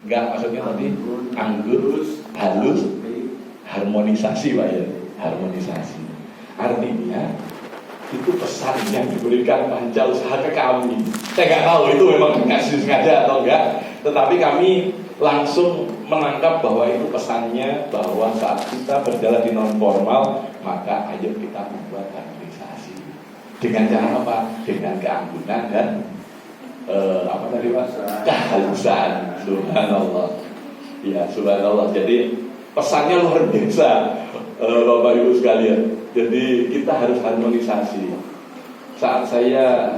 Enggak, maksudnya tadi anggur halus harmonisasi Pak ya, harmonisasi. Artinya itu pesan yang diberikan Panca Usaha ke kami. Saya nggak tahu itu memang dikasih sengaja atau enggak, tetapi kami langsung menangkap bahwa itu pesannya bahwa saat kita berjalan di non formal, maka ayo kita membuat harmonisasi. Dengan cara apa? Dengan keanggunan dan apa tadi Pak? Kehalusan. Subhanallah. Ya, subhanallah. Jadi pesannya luar biasa, Bapak Ibu sekalian. Jadi kita harus harmonisasi. Saat saya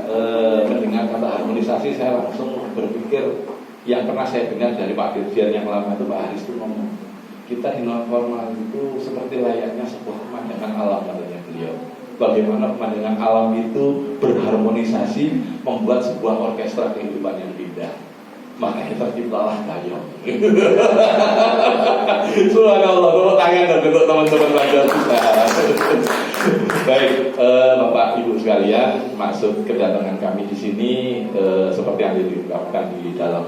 mendengar kata harmonisasi, saya langsung berpikir yang pernah saya dengar dari Pak Dirjen yang lama itu, Pak Haris itu ngomong, kita di non formal itu seperti layaknya sebuah pemandangan alam, katanya beliau. Bagaimana pemandangan alam itu berharmonisasi membuat sebuah orkestra kehidupan yang indah. Makanya terciptalah Gayung. Subhanallah, tepuk tangan dan untuk teman-teman Panca Usaha. Baik, Bapak Ibu sekalian, maksud kedatangan kami di sini seperti yang diungkapkan di dalam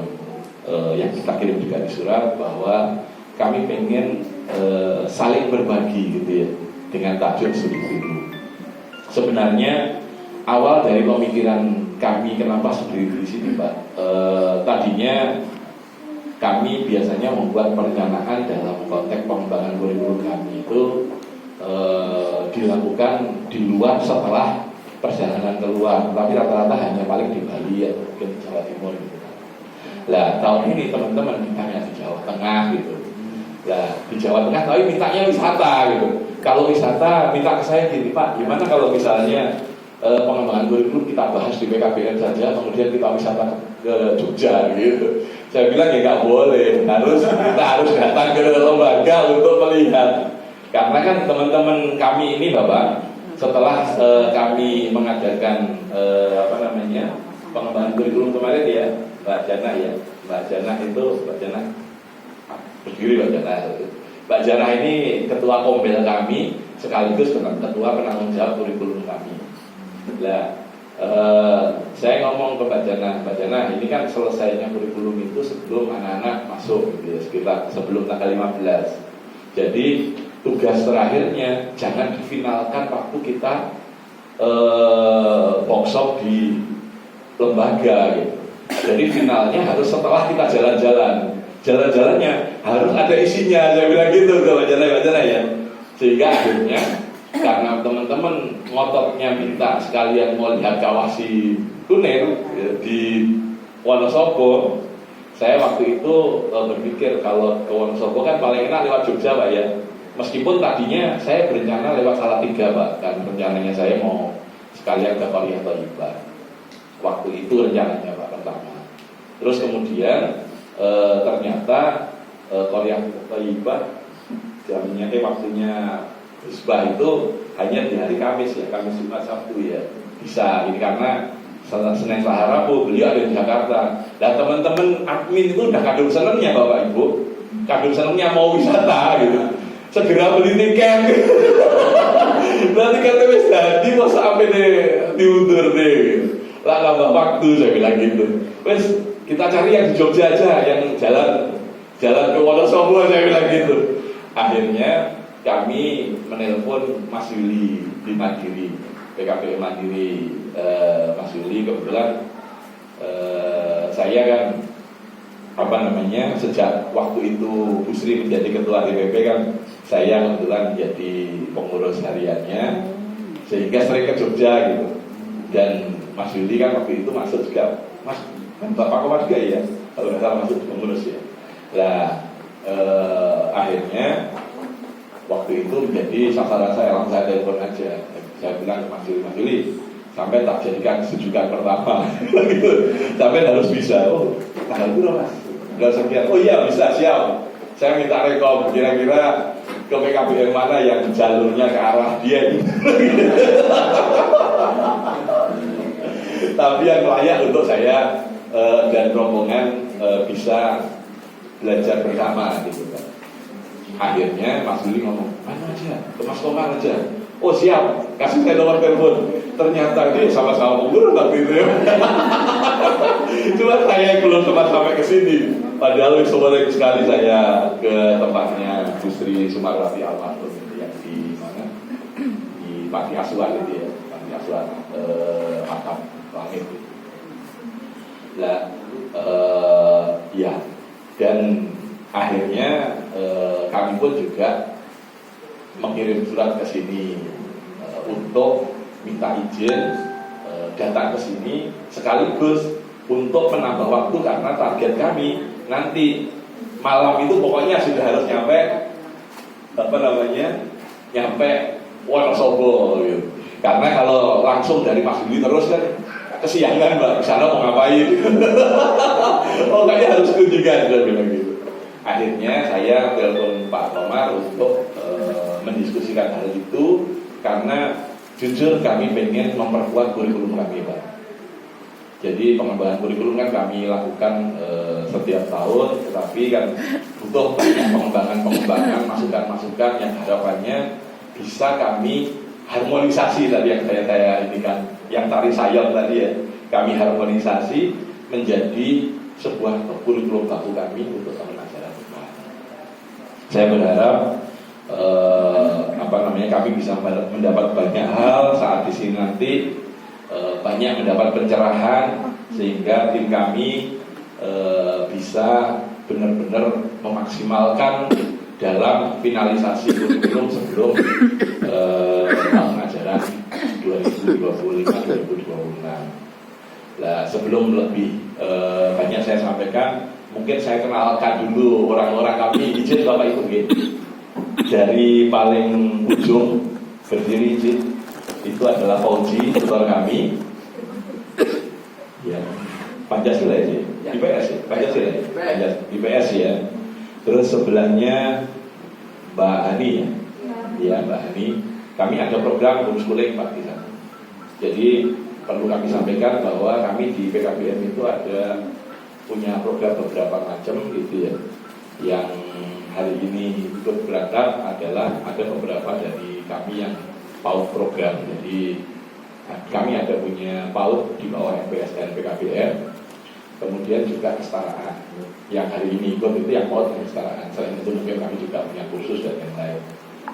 yang kita kirim juga di surat, bahwa kami pengen saling berbagi gitu ya, dengan tajuk Studi Biru. Sebenarnya awal dari pemikiran kami kenapa Studi Biru di sini Pak, tadinya kami biasanya membuat perencanaan dalam konteks pengembangan kurikulum kami itu dilakukan di luar setelah perjalanan keluar, tapi rata-rata hanya paling di Bali atau mungkin di Jawa Timur gitu. Lah tahun ini teman-teman mintanya di Jawa Tengah gitu. Lah di Jawa Tengah tapi mintanya wisata gitu. Kalau wisata minta ke saya gini Pak, gimana kalau misalnya pengembangan kurikulum kita bahas di PKBN saja, kemudian kita wisata ke Jogja gitu. Saya bilang ya nggak boleh, kita harus datang ke lembaga untuk melihat. Karena kan teman-teman kami ini Bapak, setelah kami mengadakan pengembangan kurikulum kemarin ya, Mbak Jana ya, Mbak Jana berdiri Mbak Jana. Mbak Jana ini ketua Kombel kami, sekaligus ketua penanggung jawab kurikulum kami. Nah, saya ngomong ke Mbak Jana, ini kan selesainya kurikulum itu sebelum anak-anak masuk gitu ya, sekitar sebelum tanggal 15. Jadi tugas terakhirnya jangan difinalkan waktu kita workshop di lembaga gitu. Jadi finalnya harus setelah kita jalan-jalan. Jalan-jalannya harus ada isinya, saya bilang gitu ke Mbak Jana ya. Sehingga akhirnya karena teman-teman ngototnya minta sekalian mau lihat Kawasi Kunir di Wonosobo, saya waktu itu berpikir kalau ke Wonosobo kan paling enak lewat Jogja Pak ya. Meskipun tadinya saya berencana lewat Salatiga Pak, kan rencananya saya mau sekalian ke Qaryah Thayyibah. Waktu itu rencananya Pak pertama. Terus kemudian ternyata Qaryah Thayyibah jamnya waktunya Husbah itu hanya di hari Kamis ya, Kamis Jumat Sabtu ya. Bisa ini karena Senin Selasa Rabu beliau ada di Jakarta. Dan teman-teman admin itu udah kadung senengnya Bapak Ibu, kadung senengnya mau wisata gitu. Segera beli tiket. Nanti kan wis jadi mau sampai diundur deh. Lah nambah waktu saya bilang gitu. Wes kita cari yang di Jogja aja, yang jalan ke Wonosobo saya bilang gitu. Akhirnya kami menelpon Mas Yuli di Mandiri, PKB Mandiri. Mas Yuli kebetulan saya kan sejak waktu itu Bu Sri menjadi ketua DPP kan, saya kebetulan menjadi pengurus hariannya, sehingga sering ke Jogja gitu. Dan Mas Yuli kan waktu itu masuk juga, Mas kan Bapak Komar juga ya, kalau nggak salah masuk pengurus ya. Nah akhirnya waktu itu menjadi sasaran saya, langsung saya telepon aja. Saya bilang ke Mas Yuli, sampai tak jadikan sejukan pertama gitu. Sampai harus bisa. Oh, tanggal berapa Mas? Tanggal sekian. Oh iya bisa, siap. Saya minta rekom kira-kira ke PKBM mana yang jalurnya ke arah dia gitu. Tapi yang layak untuk saya dan rombongan bisa belajar bersama gitu kan. Akhirnya Mas Yuli ngomong, mana aja, ke Mas Komar aja. Oh siap, kasih saya nomor telepon. Ternyata dia sama-sama pengurus waktu itu ya. Cuma saya belum sempat sampai ke sini. Padahal sore sekali saya ke tempatnya Bu Sri Sumarwati Almarhum yang di mana? Di Panti Asuhan itu ya, Panti Asuhan Makam Langit. Nah, ya, dan akhirnya kami pun juga mengirim surat ke sini untuk minta izin datang ke sini sekaligus untuk menambah waktu karena target kami nanti malam itu pokoknya sudah harus nyampe nyampe Wonosobo gitu. Karena kalau langsung dari Mas Budi terus kan kesiangan Mbak, kesana mau ngapain? Pokoknya harus kunjungan, dia bilang gitu. Akhirnya saya telepon Pak Komar untuk mendiskusikan hal itu karena jujur kami pengen memperkuat kurikulum kami, Pak. Jadi pengembangan kurikulum kan kami lakukan setiap tahun, tetapi kan butuh pengembangan, masukan-masukan yang harapannya bisa kami harmonisasi tadi yang saya ini kan, yang tari sayap tadi ya, kami harmonisasi menjadi sebuah kurikulum baku kami untuk tahun ajaran depan. Saya berharap kami bisa mendapat banyak hal saat di sini nanti, banyak mendapat pencerahan sehingga tim kami bisa benar-benar memaksimalkan dalam finalisasi kurikulum sebelum tahun ajaran 2025-2026. Nah, sebelum lebih banyak saya sampaikan, mungkin saya kenalkan dulu orang-orang kami. Izin Bapak Ibu gitu. Dari paling ujung berdiri izin, itu adalah Fauji, tutor kami. Ya, Pancasila ya, IPS ya, Pancasila ya, IPS ya. Terus sebelahnya Mbak Hani ya, Mbak Hani. Kami ada program homeschooling Pak di sana. Jadi perlu kami sampaikan bahwa kami di PKBM itu ada punya program beberapa macam gitu ya. Yang hari ini ikut berangkat adalah ada beberapa dari kami yang PAUD program. Jadi kami ada punya PAUD di bawah MPSN PKBM. Kemudian juga kesetaraan. Yang hari ini ikut itu yang PAUD kesetaraan. Selain itu mungkin kami juga punya kursus dan yang lain.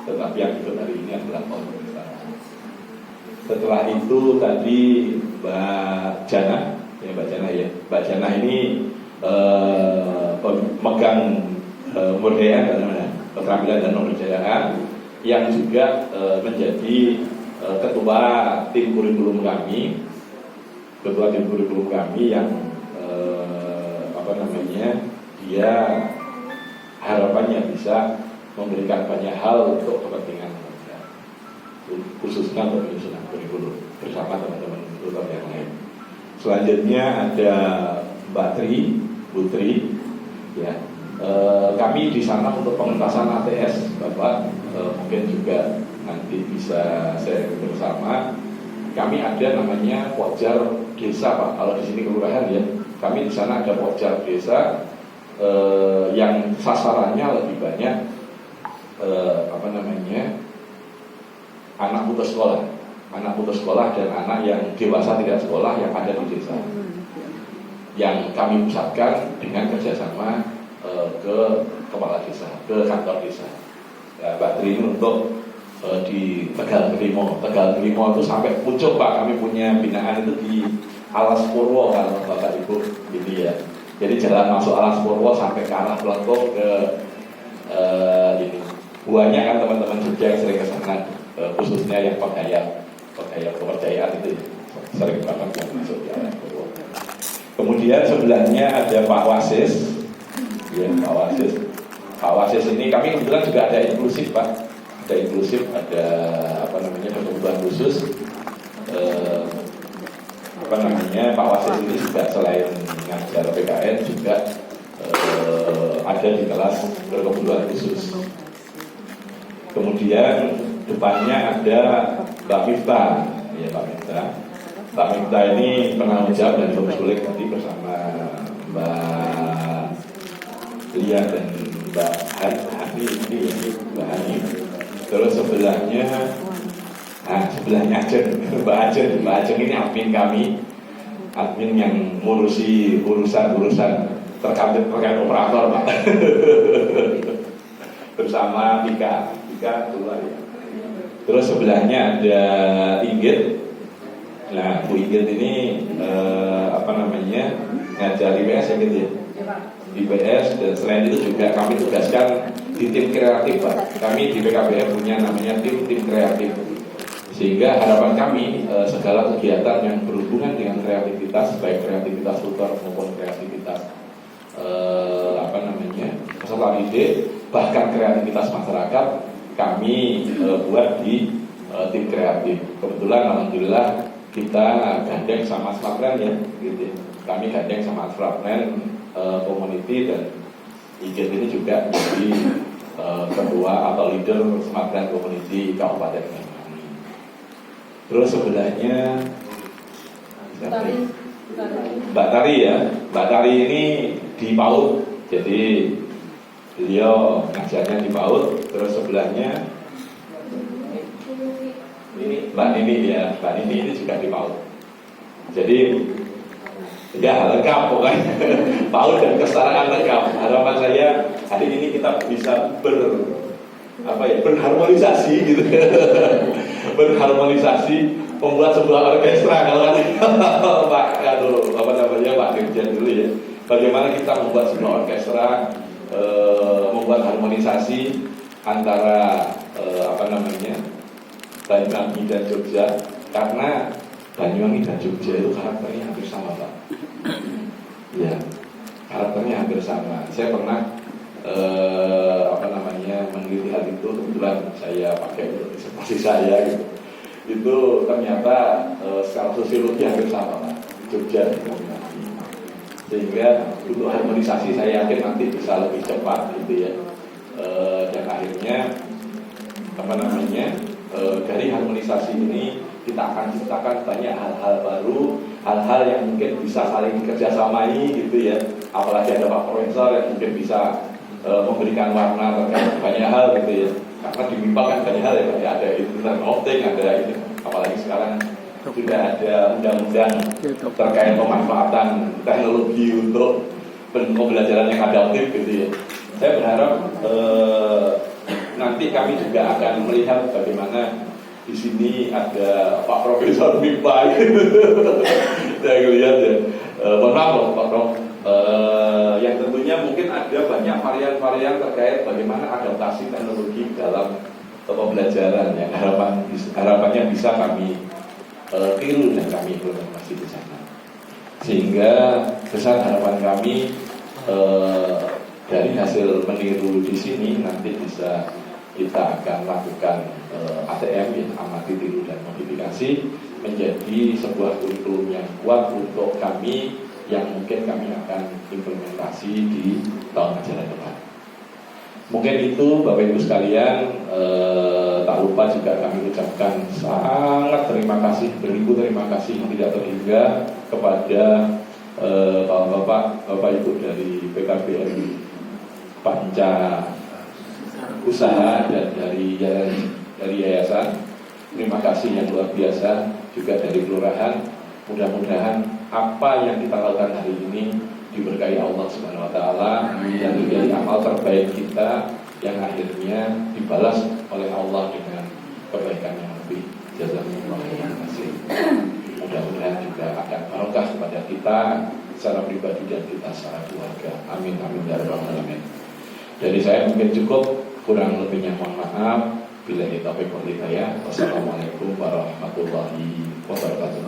Tetapi yang ikut hari ini adalah PAUD kesetaraan. Setelah itu tadi Mbak Jana, ya Mbak Jana ya. Mbak Jana ini pemegang keterampilan dan kebudayaan yang juga menjadi ketua tim kurikulum kami, yang dia harapannya bisa memberikan banyak hal untuk kepentingan mereka, khususnya untuk penyusunan kurikulum bersama teman-teman tutor yang lain. Selanjutnya ada Mbak Putri, ya. Kami di sana untuk pengentasan ATS, Bapak mungkin juga nanti bisa sharing bersama. Kami ada namanya Pokjar Desa, Pak. Kalau di sini kelurahan ya, kami di sana ada Pokjar Desa yang sasarannya lebih banyak anak putus sekolah dan anak yang dewasa tidak sekolah yang ada di desa. Yang kami pusatkan dengan kerjasama ke kepala desa, ke kantor desa. Ya, Mbak Tri ini untuk di Tegal Gelimo itu sampai pucuk Pak. Kami punya binaan itu di Alas Purwo kalau Bapak Ibu ini ya. Jadi jalan masuk Alas Purwo sampai ke arah Pelengkung ke ini. Banyak kan teman-teman Jogja yang sering ke sana, khususnya yang penghayat kepercayaan itu sering banget yang masuk di Alas Purwo. Kemudian sebelahnya ada Pak Wasis. Ya, Pak Wasis ini kami kebetulan juga ada inklusif Pak, ada kebutuhan khusus. Pak Wasis ini juga selain ngajar PKN juga ada di kelas berkebutuhan khusus. Kemudian depannya ada Mbak Miftah, ya Mbak Miftah ini penanggung jawab dan homeschooling tadi bersama Mbak Lia dan Mbak Hani. Terus sebelahnya Nah, sebelahnya Ajeng, Mbak Ajeng ini admin kami, admin yang ngurusi urusan-urusan terkait operator, Pak. Bersama Tika keluar ya. Terus sebelahnya ada Inggit. Nah, Bu Inggit ini ngajar IPS ya gitu ya. IPS, dan selain itu juga kami tugaskan di tim kreatif, Pak. Kami di PKBM punya namanya tim kreatif. Sehingga harapan kami segala kegiatan yang berhubungan dengan kreativitas, baik kreativitas tutor maupun kreativitas peserta ide, bahkan kreativitas masyarakat, kami buat di tim kreatif. Kebetulan alhamdulillah kita gandeng sama Smartland ya, gitu. Kami gandeng sama Smartland community, dan IGT ini juga menjadi ketua atau leader Smartland community Kabupaten Banyuwangi. Terus sebelahnya Mbak Tari ya. Mbak Tari ini di PAUD, jadi beliau ngajarnya di PAUD. Terus sebelahnya ini Mbak Nini ya, Mbak Nini ini juga di PAUD. Jadi ya lengkap pokoknya. PAUD dan kesetaraan lengkap. Harapan saya hari ini kita bisa berharmonisasi gitu. Berharmonisasi, membuat sebuah orkestra. Kalau Pak Dirjen dulu ya. Bagaimana kita membuat sebuah orkestra, membuat harmonisasi antara Banyuwangi dan Jogja, karena Banyuwangi dan Jogja itu karakternya hampir sama, Pak. Ya, karakternya hampir sama. Saya pernah meneliti hal itu, kebetulan saya pakai untuk disertasi saya gitu. Itu ternyata secara sosiologi hampir sama, Pak. Jogja dan Banyuwangi. Sehingga untuk harmonisasi saya yakin nanti bisa lebih cepat gitu ya. Dan akhirnya dari harmonisasi ini kita akan ciptakan banyak hal-hal baru, hal-hal yang mungkin bisa saling kerjasamai gitu ya. Apalagi ada Pak Profesor yang mungkin bisa memberikan warna terkait banyak hal gitu ya. Karena di MIPA kan banyak hal ya, ada internet of things, ada ini. Apalagi sekarang sudah ada undang-undang terkait pemanfaatan teknologi untuk pembelajaran yang adaptif gitu ya. Saya berharap nanti kami juga akan melihat bagaimana di sini ada Pak Profesor MIPA gitu. Saya lihat ya, mohon maaf Pak Prof, yang tentunya mungkin ada banyak varian-varian terkait bagaimana adaptasi teknologi dalam pembelajaran yang harapannya bisa kami tiru dan kami implementasi di sana. Sehingga besar harapan kami dari hasil meniru di sini nanti bisa kita akan lakukan ATM yang amati, tiru dan modifikasi menjadi sebuah kurikulum yang kuat untuk kami yang mungkin kami akan implementasi di tahun ajaran depan. Mungkin itu Bapak Ibu sekalian, tak lupa juga kami ucapkan sangat terima kasih, beribu terima kasih yang tidak terhingga kepada Bapak Ibu dari PKBM Panca Usaha dan dari yayasan. Terima kasih yang luar biasa juga dari kelurahan. Mudah-mudahan apa yang kita lakukan hari ini diberkahi Allah Subhanahu wa taala dan menjadi amal terbaik kita yang akhirnya dibalas oleh Allah dengan kebaikan yang lebih. Jazakumullah khairan. Mudah-mudahan juga akan barokah kepada kita secara pribadi dan kita secara keluarga. Amin amin ya rabbal alamin. Dari saya mungkin cukup, kurang lebihnya mohon maaf. Bila taufiq wal hidayah. Wassalamualaikum warahmatullahi wabarakatuh.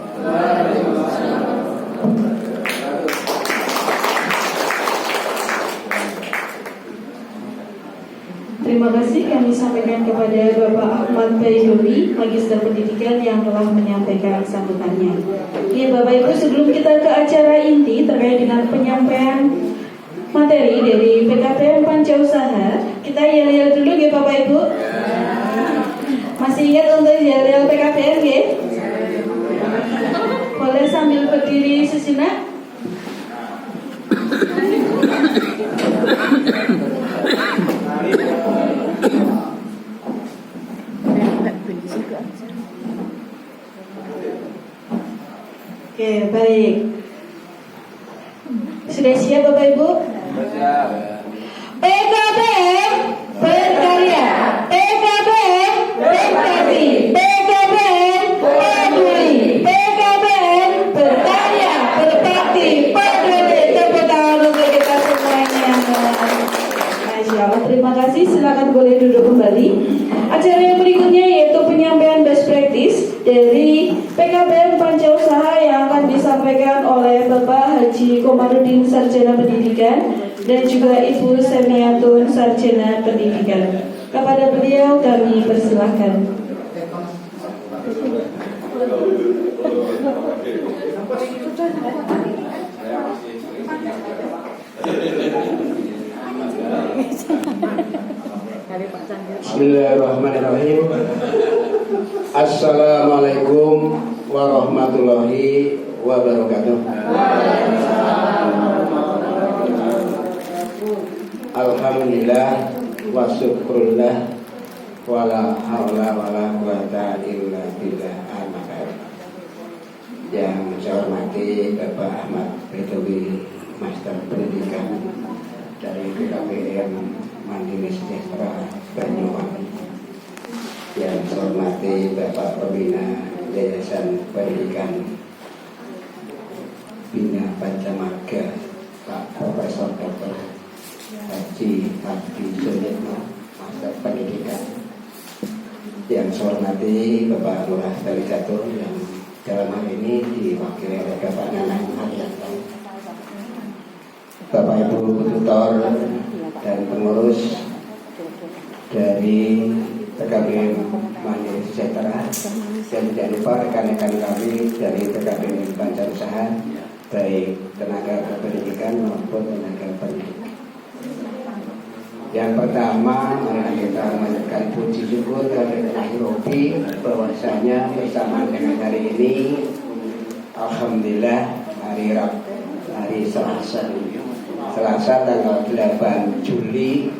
Terima kasih kami sampaikan kepada Bapak Ahmad Baiduri, Magister Pendidikan yang telah menyampaikan sambutannya. Ya Bapak Ibu, sebelum kita ke acara inti terkait dengan penyampaian materi dari PKBM Panca Usaha, kita yel-yel dulu ya Bapak Ibu. Masih ingat untuk yel-yel PKBM ya? Boleh sambil berdiri sejenak. Silakan, terima kasih. Silakan boleh duduk kembali. Acara yang berikutnya yaitu penyampaian best practice dari PKBM Pancausaha yang akan disampaikan oleh Bapak Haji Komarudin Sarjana Pendidikan dan juga Ibu Semiatun Sarjana Pendidikan. Kepada beliau kami persilahkan. Bismillahirrahmanirrahim. Assalamualaikum warahmatullahi wabarakatuh. Alhamdulillah wa syukrulillah wala haula wala quwata illa billah. Yang saya hormati Bapak Ahmad Bedowi, Master Pendidikan dari PKBM Mandiri Sejahtera Banyuwangi. Yang saya hormati Bapak Pembina Yayasan Pendidikan Bina Pancamarga, Pak Profesor Dr. Haji Abdi Suyitno, Master Pendidikan. Yang saya hormati Bapak Lurah Dalicatur yang dalam hal ini diwakili oleh Bapak Nanang Haryanto, Bapak Ibu tutor dan pengurus dari PKBM Mandiri Sejahtera, dan tidak lupa rekan-rekan kami dari PKBM Pancausaha, baik tenaga kependidikan maupun tenaga pendidik. Yang pertama, mari kita mengucapkan puji syukur kepada Ilahi Rabbi bahwasanya bersama dengan hari ini, alhamdulillah, hari Selasa tanggal 8 Juli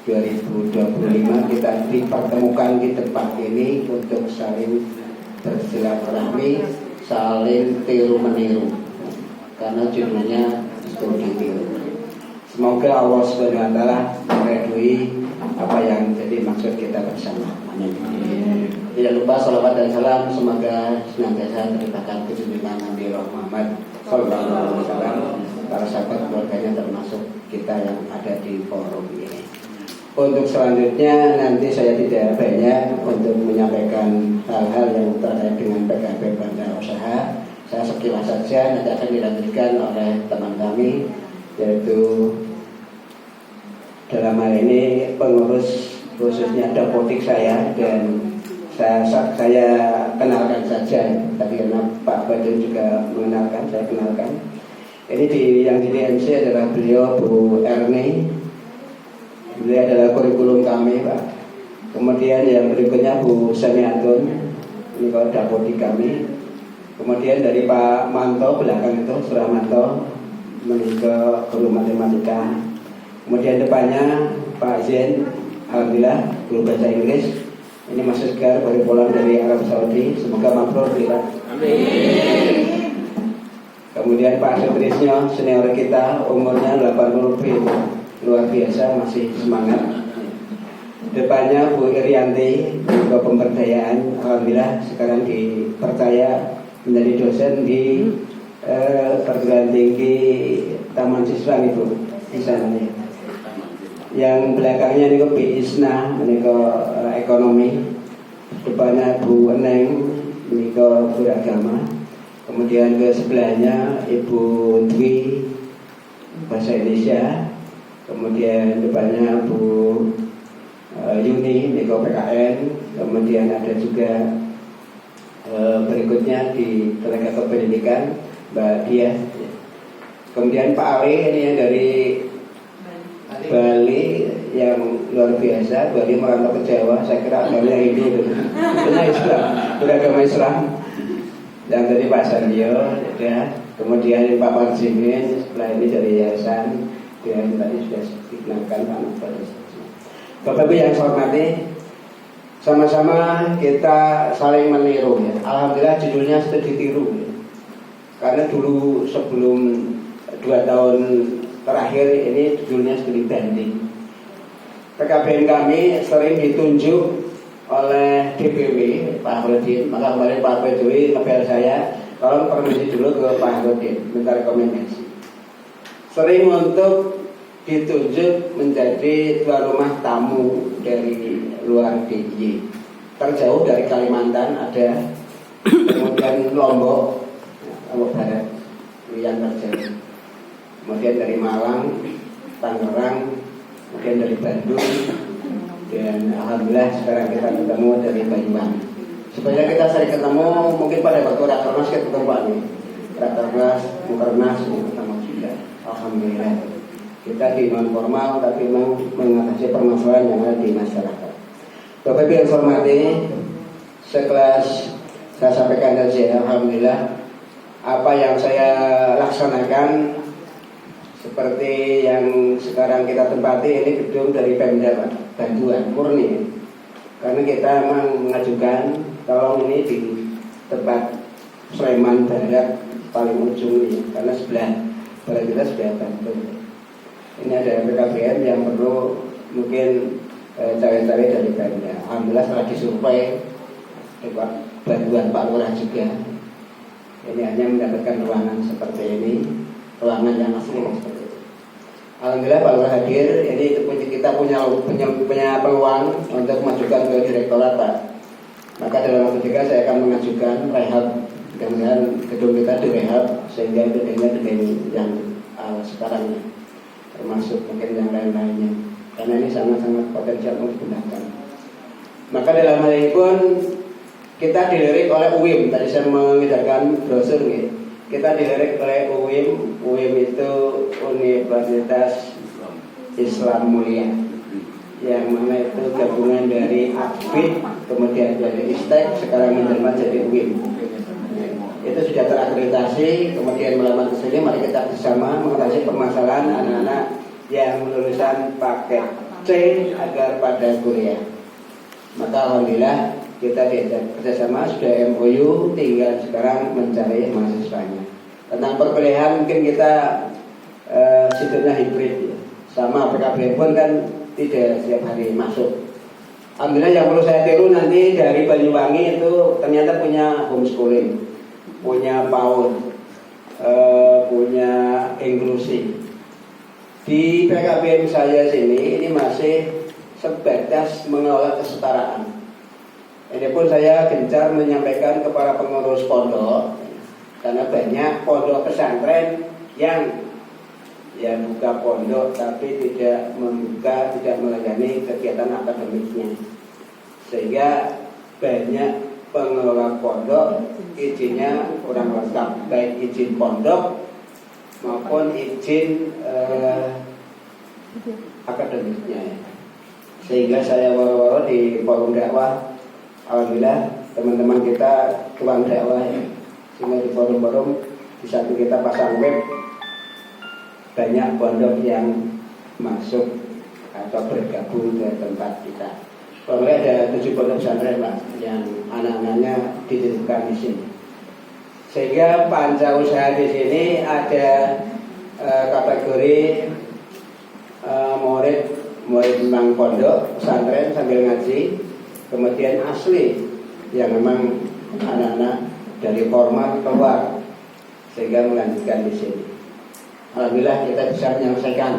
2025 kita dipertemukan di tempat ini untuk saling bersilaturahmi, saling tiru meniru, karena judulnya studi tiru. Semoga Allah SWT meridhoi apa yang jadi maksud kita bersama. Amin. Tidak lupa salawat dan salam semoga senantiasa terlimpahkan kejujuran Nabi Muhammad Sallallahu Alaihi Wasallam, para sahabat keluarganya termasuk kita yang ada di forum ini. Untuk selanjutnya nanti saya tidak banyak untuk menyampaikan hal-hal yang terkait dengan PKB Pancausaha. Saya sekilas saja, nanti akan dilanjutkan oleh teman kami, yaitu dalam hal ini pengurus khususnya dapodik saya, dan saya kenalkan saja tadi karena Pak Badun juga mengenalkan, saya kenalkan. Ini yang di DMC adalah beliau Bu Erni, beliau adalah kurikulum kami Pak. Kemudian yang berikutnya Bu Semiatun, ini kalau dapodik kami. Kemudian dari Pak Manto belakang itu Suramanto, menikah guru matematika. Kemudian depannya Pak Zen, alhamdulillah guru bahasa Inggris. Ini masih segar baru pulang dari Arab Saudi, semoga mabrur kita. Amin. Kemudian Pak Sutrisno, senior kita, umurnya 80 lebih, luar biasa, masih semangat. Depannya Bu Irianti, ke pemberdayaan, alhamdulillah sekarang dipercaya menjadi dosen di perguruan tinggi Taman Siswa itu di sana. Yang belakangnya ini ke Isna, ini ke ekonomi. Depannya Bu Eneng, ini ke beragama. Kemudian ke sebelahnya Ibu Dwi, bahasa Indonesia. Kemudian depannya Bu Yuni, ini ke PKN. Kemudian ada juga berikutnya di tenaga kependidikan Mbak Dia. Kemudian Pak Ali, ini yang dari Bali yang luar biasa. Bali merantau ke Jawa, saya kira agamanya Hindu, itu Islam, beragama Islam. Yang dari Pak Sandio, ya. Kemudian Pak Marjimin, setelah ini dari Yayasan, dan tadi sudah dikenalkan Pak Nubal. Bapak Ibu yang saya hormati, sama-sama kita saling meniru ya. Alhamdulillah judulnya sudah ditiru ya. Karena dulu sebelum 2 tahun terakhir ini judulnya studi banding. PKBM kami sering ditunjuk oleh DPW Pak Hrodin, maka kemarin Pak Bedowi ngebel saya, tolong permisi dulu ke Pak Hrodin, minta rekomendasi. Sering untuk ditunjuk menjadi tuan rumah tamu dari luar DIY. Terjauh dari Kalimantan ada, kemudian Lombok Barat yang terjauh, kemudian dari Malang, Tangerang, kemudian dari Bandung, dan alhamdulillah sekarang kita ketemu dari Banyuwangi. Supaya kita sering ketemu, mungkin pada waktu Rakernas kita ketemu Pak nih, Rakernas, Mukernas ketemu juga. Alhamdulillah kita di non formal tapi memang mengatasi permasalahan yang ada di masyarakat. Bapak Ibu yang saya hormati, sekelas saya sampaikan saja, alhamdulillah apa yang saya laksanakan seperti yang sekarang kita tempati ini gedung dari Pemda Pak, bantuan murni. Karena kita memang mengajukan tolong ini di tempat Sleman Barat paling ujung ini, karena sebelah barat kita sudah bantu. Ini ada PKBM yang perlu mungkin cawe-cawe dari Pemda. Alhamdulillah setelah disurvei bantuan Pak Lurah juga. Ini hanya mendapatkan ruangan seperti ini, ruangan yang asli seperti itu. Alhamdulillah Pak Lurah hadir. Ini kita punya peluang untuk mengajukan ke Direktorat Pak. Maka dalam waktu dekat saya akan mengajukan rehab, mudah-mudahan gedung kita direhab sehingga gedungnya gedung yang sekarang ini, termasuk mungkin yang lain-lainnya. Karena ini sangat-sangat potensial untuk digunakan. Maka dalam hal ini pun kita dilirik oleh UIM. Tadi saya mengedarkan brosur nih. Kita dilirik oleh UIM. UIM itu Universitas Islam Mulia, yang mana itu gabungan dari AKBID, kemudian dari ISTEK, sekarang menjelma jadi UIM. Itu sudah terakreditasi. Kemudian melamar ke sini, mari kita bersama mengatasi permasalahan anak-anak yang lulusan paket C agar pada kuliah. Maka alhamdulillah kita diajak kerjasama, sudah MOU, tinggal sekarang mencari mahasiswanya. Tentang perkuliahan mungkin kita sistemnya hibrid ya. Sama PKB pun kan tidak setiap hari masuk. Alhamdulillah yang perlu saya tiru nanti dari Banyuwangi itu ternyata punya homeschooling, punya PAUD, punya inklusi. Di PKBM saya sini ini masih sebatas mengelola kesetaraan. Ini pun saya gencar menyampaikan kepada pengurus pondok, karena banyak pondok pesantren yang buka pondok tapi tidak melayani kegiatan akademiknya, sehingga banyak pengelola pondok izinnya kurang lengkap, baik izin pondok maupun izin akademiknya. Sehingga saya waro-waro di forum dakwah, alhamdulillah teman-teman kita tukang dakwah ya. Sehingga di forum-forum di samping kita pasang web, banyak pondok yang masuk atau bergabung ke tempat kita. Kalau ada 7 pondok pesantren Pak, yang anak-anaknya dititipkan di sini. Sehingga panca usaha di sini ada kategori murid memang pondok pesantren sambil ngaji, kemudian asli yang memang anak-anak dari formal keluar sehingga melanjutkan di sini. Alhamdulillah kita bisa menyelesaikan.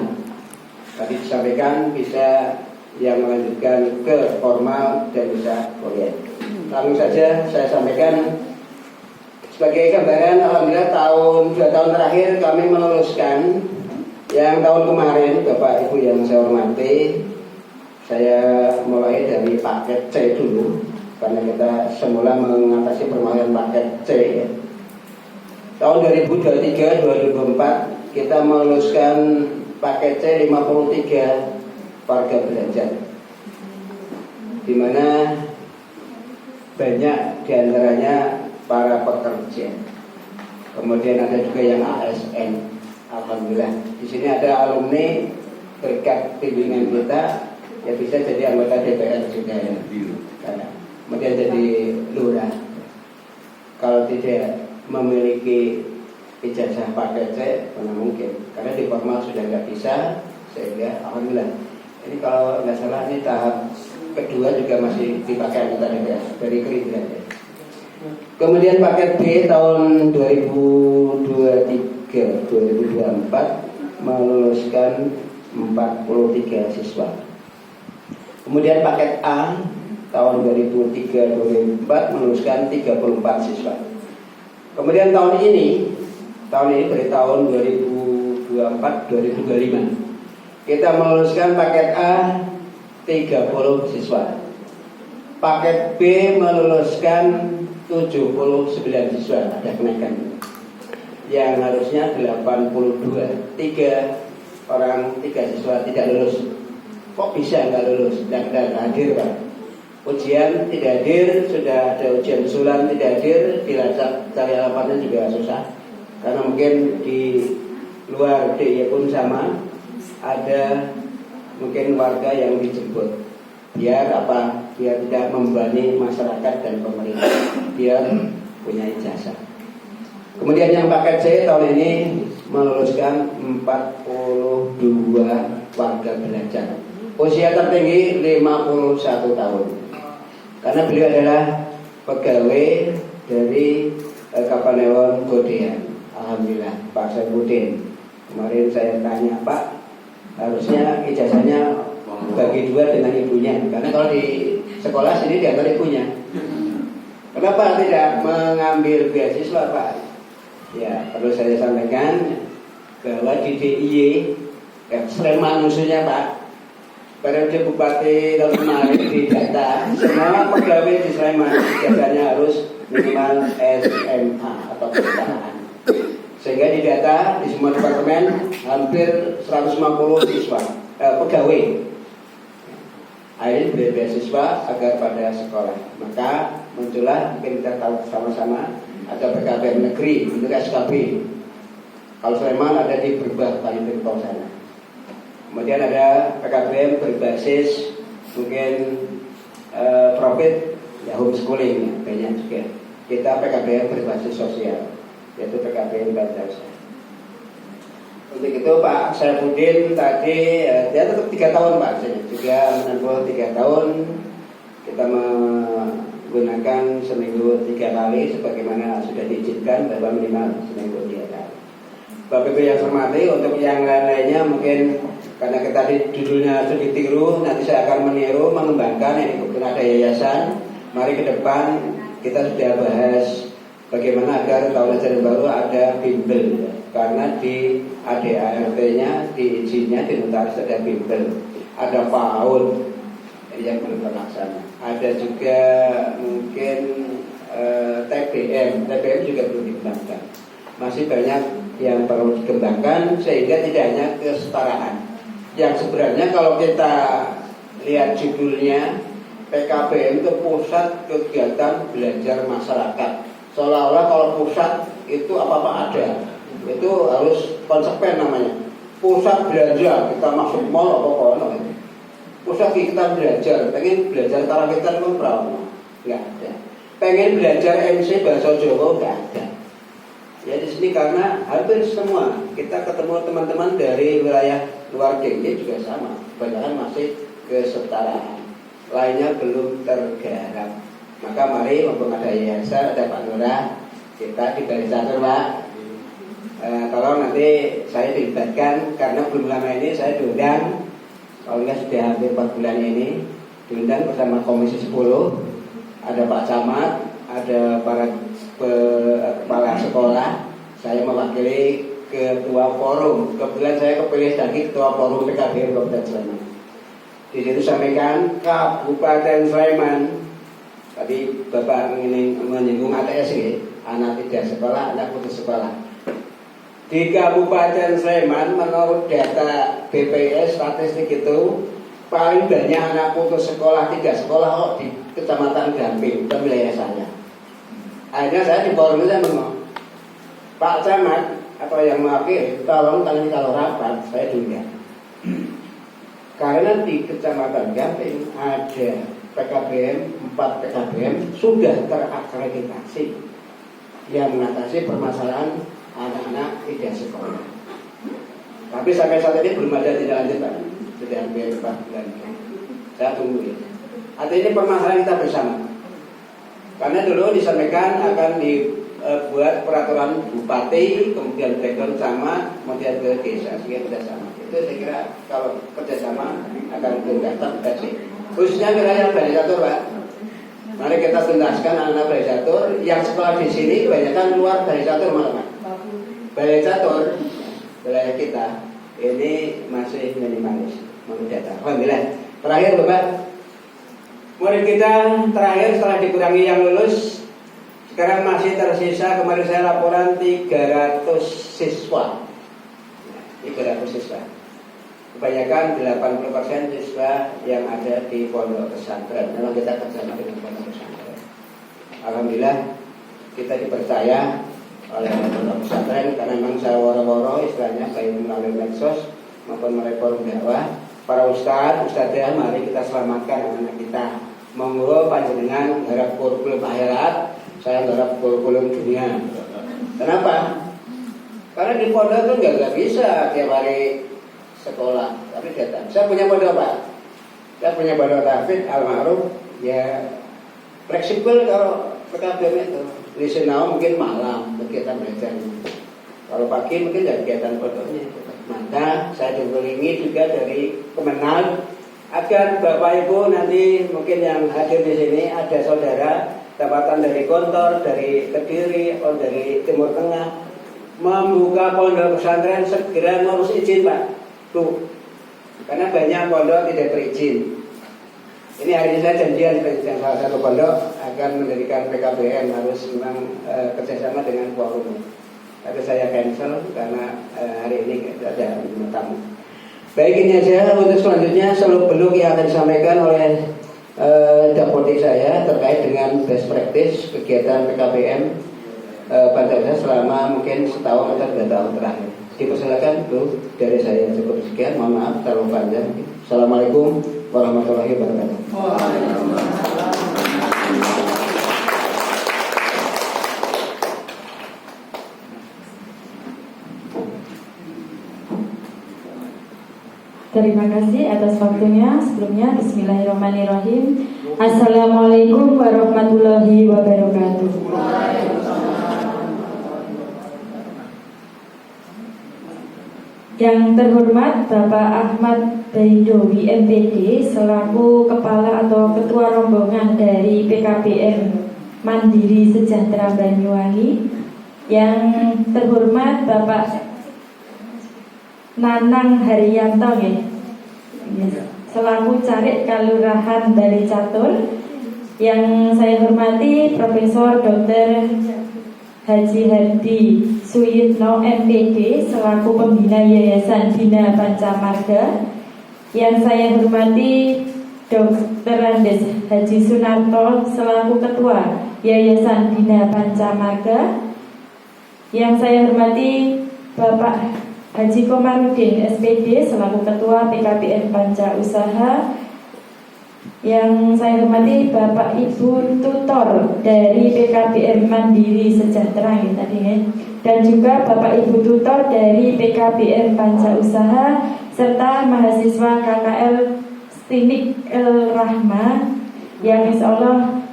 Tadi disampaikan bisa yang melanjutkan ke formal dan bisa kuliah. Langsung saja saya sampaikan sebagai gambaran. Alhamdulillah 2 tahun terakhir kami meluluskan. Yang tahun kemarin Bapak Ibu yang saya hormati, saya mulai dari paket C dulu, karena kita semula mengatasi permasalahan paket C ya. Tahun 2023-2024 kita meluluskan paket C 53 warga belajar, di mana banyak diantaranya para pekerja. Kemudian ada juga yang ASN. Alhamdulillah di sini ada alumni berkat bimbingan kita ya bisa jadi anggota DPR juga ya. Kemudian jadi lurah. Kalau tidak memiliki ijazah paket C mana mungkin, karena di formal sudah nggak bisa, sehingga alhamdulillah. Ini kalau nggak salah ini tahap kedua juga masih dipakai anggota DPR dari Gerindra ya. Kemudian paket B tahun 2024 meluluskan 43 siswa. Kemudian paket A tahun 2003-2004 meluluskan 34 siswa. Kemudian tahun ini dari tahun 2024-2025 kita meluluskan paket A 30 siswa. Paket B meluluskan 79 siswa, ada kenaikan. Yang harusnya 82, 3 siswa tidak lulus. Kok bisa nggak lulus? Tidak hadir, Pak. Ujian tidak hadir, sudah ada ujian susulan tidak hadir, dilacak cari alamatnya juga susah. Karena mungkin di luar DIY pun sama, ada mungkin warga yang dijemput. Biar apa? Biar tidak membebani masyarakat dan pemerintah. Biar punya ijazah. Kemudian yang paket C tahun ini meluluskan 42 warga belajar. Usia tertinggi 51 tahun. Karena beliau adalah pegawai dari Kapanewon Godean. Alhamdulillah, Pak Saifuddin. Kemarin saya tanya, Pak, harusnya ijazahnya bagi dua dengan ibunya. Karena kalau di sekolah sini diantar ibunya. Kenapa tidak mengambil beasiswa, Pak? Ya, perlu saya sampaikan bahwa di DIY Sleman khususnya, Pak, periode Bupati tahun kemarin di data semua pegawai di Sleman biasanya harus minimal SMA atau kesetaraan. Sehingga di data di semua departemen hampir 150 siswa pegawai. Akhirnya beli beasiswa agar pada sekolah. Maka muncullah, mungkin kita tahu sama-sama, ada PKBM negeri untuk SKB. Kalau Sleman ada di Berbah, Tanjung sana. Kemudian ada PKBM berbasis mungkin profit, ya homeschooling, banyak juga. Kita PKBM berbasis sosial, yaitu PKBM Banjarsa. Untuk itu Pak Saifuddin tadi dia tetap 3 tahun Pak, juga menempuh 3 tahun. Kita menggunakan seminggu 3 kali sebagaimana sudah diizinkan, bahwa minimal seminggu 3 kali. Bapak Ibu yang hormati, untuk yang lain-lainnya mungkin karena kita di judulnya sudah ditiru, nanti saya akan meniru, mengembangkan. Ini kebetulan ada yayasan. Mari ke depan kita sudah bahas bagaimana agar tahun ajaran baru ada bimbel. Karena di ADART-nya, di izinnya, di notaris ada bimbel, ada PAUD yang belum terlaksana. Ada juga mungkin TBM juga belum dikembangkan. Masih banyak yang perlu dikembangkan sehingga tidak hanya kesetaraan. Yang sebenarnya kalau kita lihat judulnya, PKBM itu pusat kegiatan belajar masyarakat. Seolah-olah kalau pusat itu apa-apa ada. Itu harus konsekuen namanya. Pusat belanja, kita masuk mall apa-apa. Pusat kita belajar, pengen belajar karakter pun berapa? Enggak ada. Pengen belajar MC bahasa Jawa enggak ada. Ya di sini karena hampir semua kita ketemu teman-teman dari wilayah luar DIY juga sama. Kebanyakan masih kesetaraan. Lainnya belum tergarap. Maka mari mumpung ada yayasan, ada Pak Lurah, kita di garis atur Pak. Kalau nanti saya dilibatkan, karena belum lama ini saya diundang, kalau enggak sudah hampir 4 bulan ini, diundang bersama Komisi 10, ada Pak Camat, ada para kepala sekolah, saya mewakili ketua forum. Kebetulan saya kepilih lagi ketua forum PKB Kabupaten Sleman. Di situ sampaikan Kabupaten Sleman. Tadi Bapak menyinggung ATS ya, anak tidak sekolah, anak putus sekolah. Di Kabupaten Sleman menurut data BPS statistik itu paling banyak anak putus sekolah, tidak sekolah di Kecamatan Gamping, itu wilayah saya. Akhirnya saya di forum itu saya ngomong, Pak Camat atau yang mewakili, tolong kalian kalau rapat saya diundang. Karena di Kecamatan Gamping ada PKBM, 4 PKBM sudah terakreditasi yang mengatasi permasalahan anak-anak tidak sekolah. Tapi sampai saat ini belum ada tindak lanjut Pak. Sudah hampir 4 bulan. Saya tunggu ya. Artinya ini permasalahan kita bersama. Karena dulu disampaikan akan buat peraturan bupati, kemudian breakdown camat, kemudian ke desa, sehingga kerjasama. Itu saya kira kalau kerjasama akan lebih terbaik. Khususnya wilayah Bali Catur, Pak. Mari kita tuntaskan anak Bali Catur yang sekolah di sini kebanyakan luar Bali Catur malah, Pak. Bali Catur wilayah kita ini masih minimalis menurut data. Alhamdulillah. Terakhir, Bapak, murid kita terakhir setelah dikurangi yang lulus, sekarang masih tersisa, kemarin saya laporan 300 siswa. 300 siswa. Kebanyakan 80% siswa yang ada di pondok pesantren. Memang kita kerjasama dengan pondok pesantren. Alhamdulillah kita dipercaya oleh pondok pesantren karena memang saya woro-woro istilahnya baik melalui medsos maupun melalui forum dakwah. Para ustadzah, mari kita selamatkan anak-anak kita. Monggo panjenengan garap kurikulum akhirat, saya garap kurikulum dunia. Kenapa? Karena di pondok itu nggak bisa tiap hari sekolah, tapi datang. Saya punya pondok, Pak. Saya punya pondok Tafid Al-Ma'ruf, ya fleksibel kalau PKBM itu. Di Sinau mungkin malam kegiatan belajar. Kalau pagi mungkin ya kegiatan pondoknya. Maka saya diberingi juga dari Kemenal agar Bapak Ibu nanti mungkin yang hadir di sini ada saudara tempatan dari Gontor, dari Kediri, atau dari Timur Tengah membuka pondok pesantren segera ngurus izin, Pak. Tuh. Karena banyak pondok tidak berizin. Ini hari ini saya janjian dengan salah satu pondok akan mendirikan PKBM harus memang kerjasama dengan forum. Tapi saya cancel karena hari ini ada tamu. Baik, ini aja untuk selanjutnya seluk-beluk yang akan disampaikan oleh dapodik saya terkait dengan best practice kegiatan PKBM Pancasila selama mungkin setahun atau 2 tahun terakhir. Dipersilakan Bu, dari saya cukup sekian. Mohon maaf terlalu panjang. Assalamualaikum warahmatullahi wabarakatuh. Terima kasih atas waktunya. Sebelumnya bismillahirrahmanirrahim. Assalamualaikum warahmatullahi wabarakatuh. Yang terhormat Bapak Ahmad Baidowi MPD selaku Kepala atau Ketua Rombongan dari PKBM Mandiri Sejahtera Banyuwangi. Yang terhormat Bapak Nanang Haryanto selaku Carik Kalurahan Bali Catur. Yang saya hormati Profesor Dr. Haji Hardi Suyitno MPD selaku Pembina Yayasan Bina Pancamarga. Yang saya hormati Dr. Andes Haji Sunarto selaku Ketua Yayasan Bina Pancamarga. Yang saya hormati Bapak Haji Komarudin SPD selaku Ketua PKBM Panca Usaha. Yang saya hormati Bapak Ibu Tutor dari PKBM Mandiri Sejahtera dan juga Bapak Ibu Tutor dari PKBM Panca Usaha serta mahasiswa KKL Stinik El Rahma yang insya Allah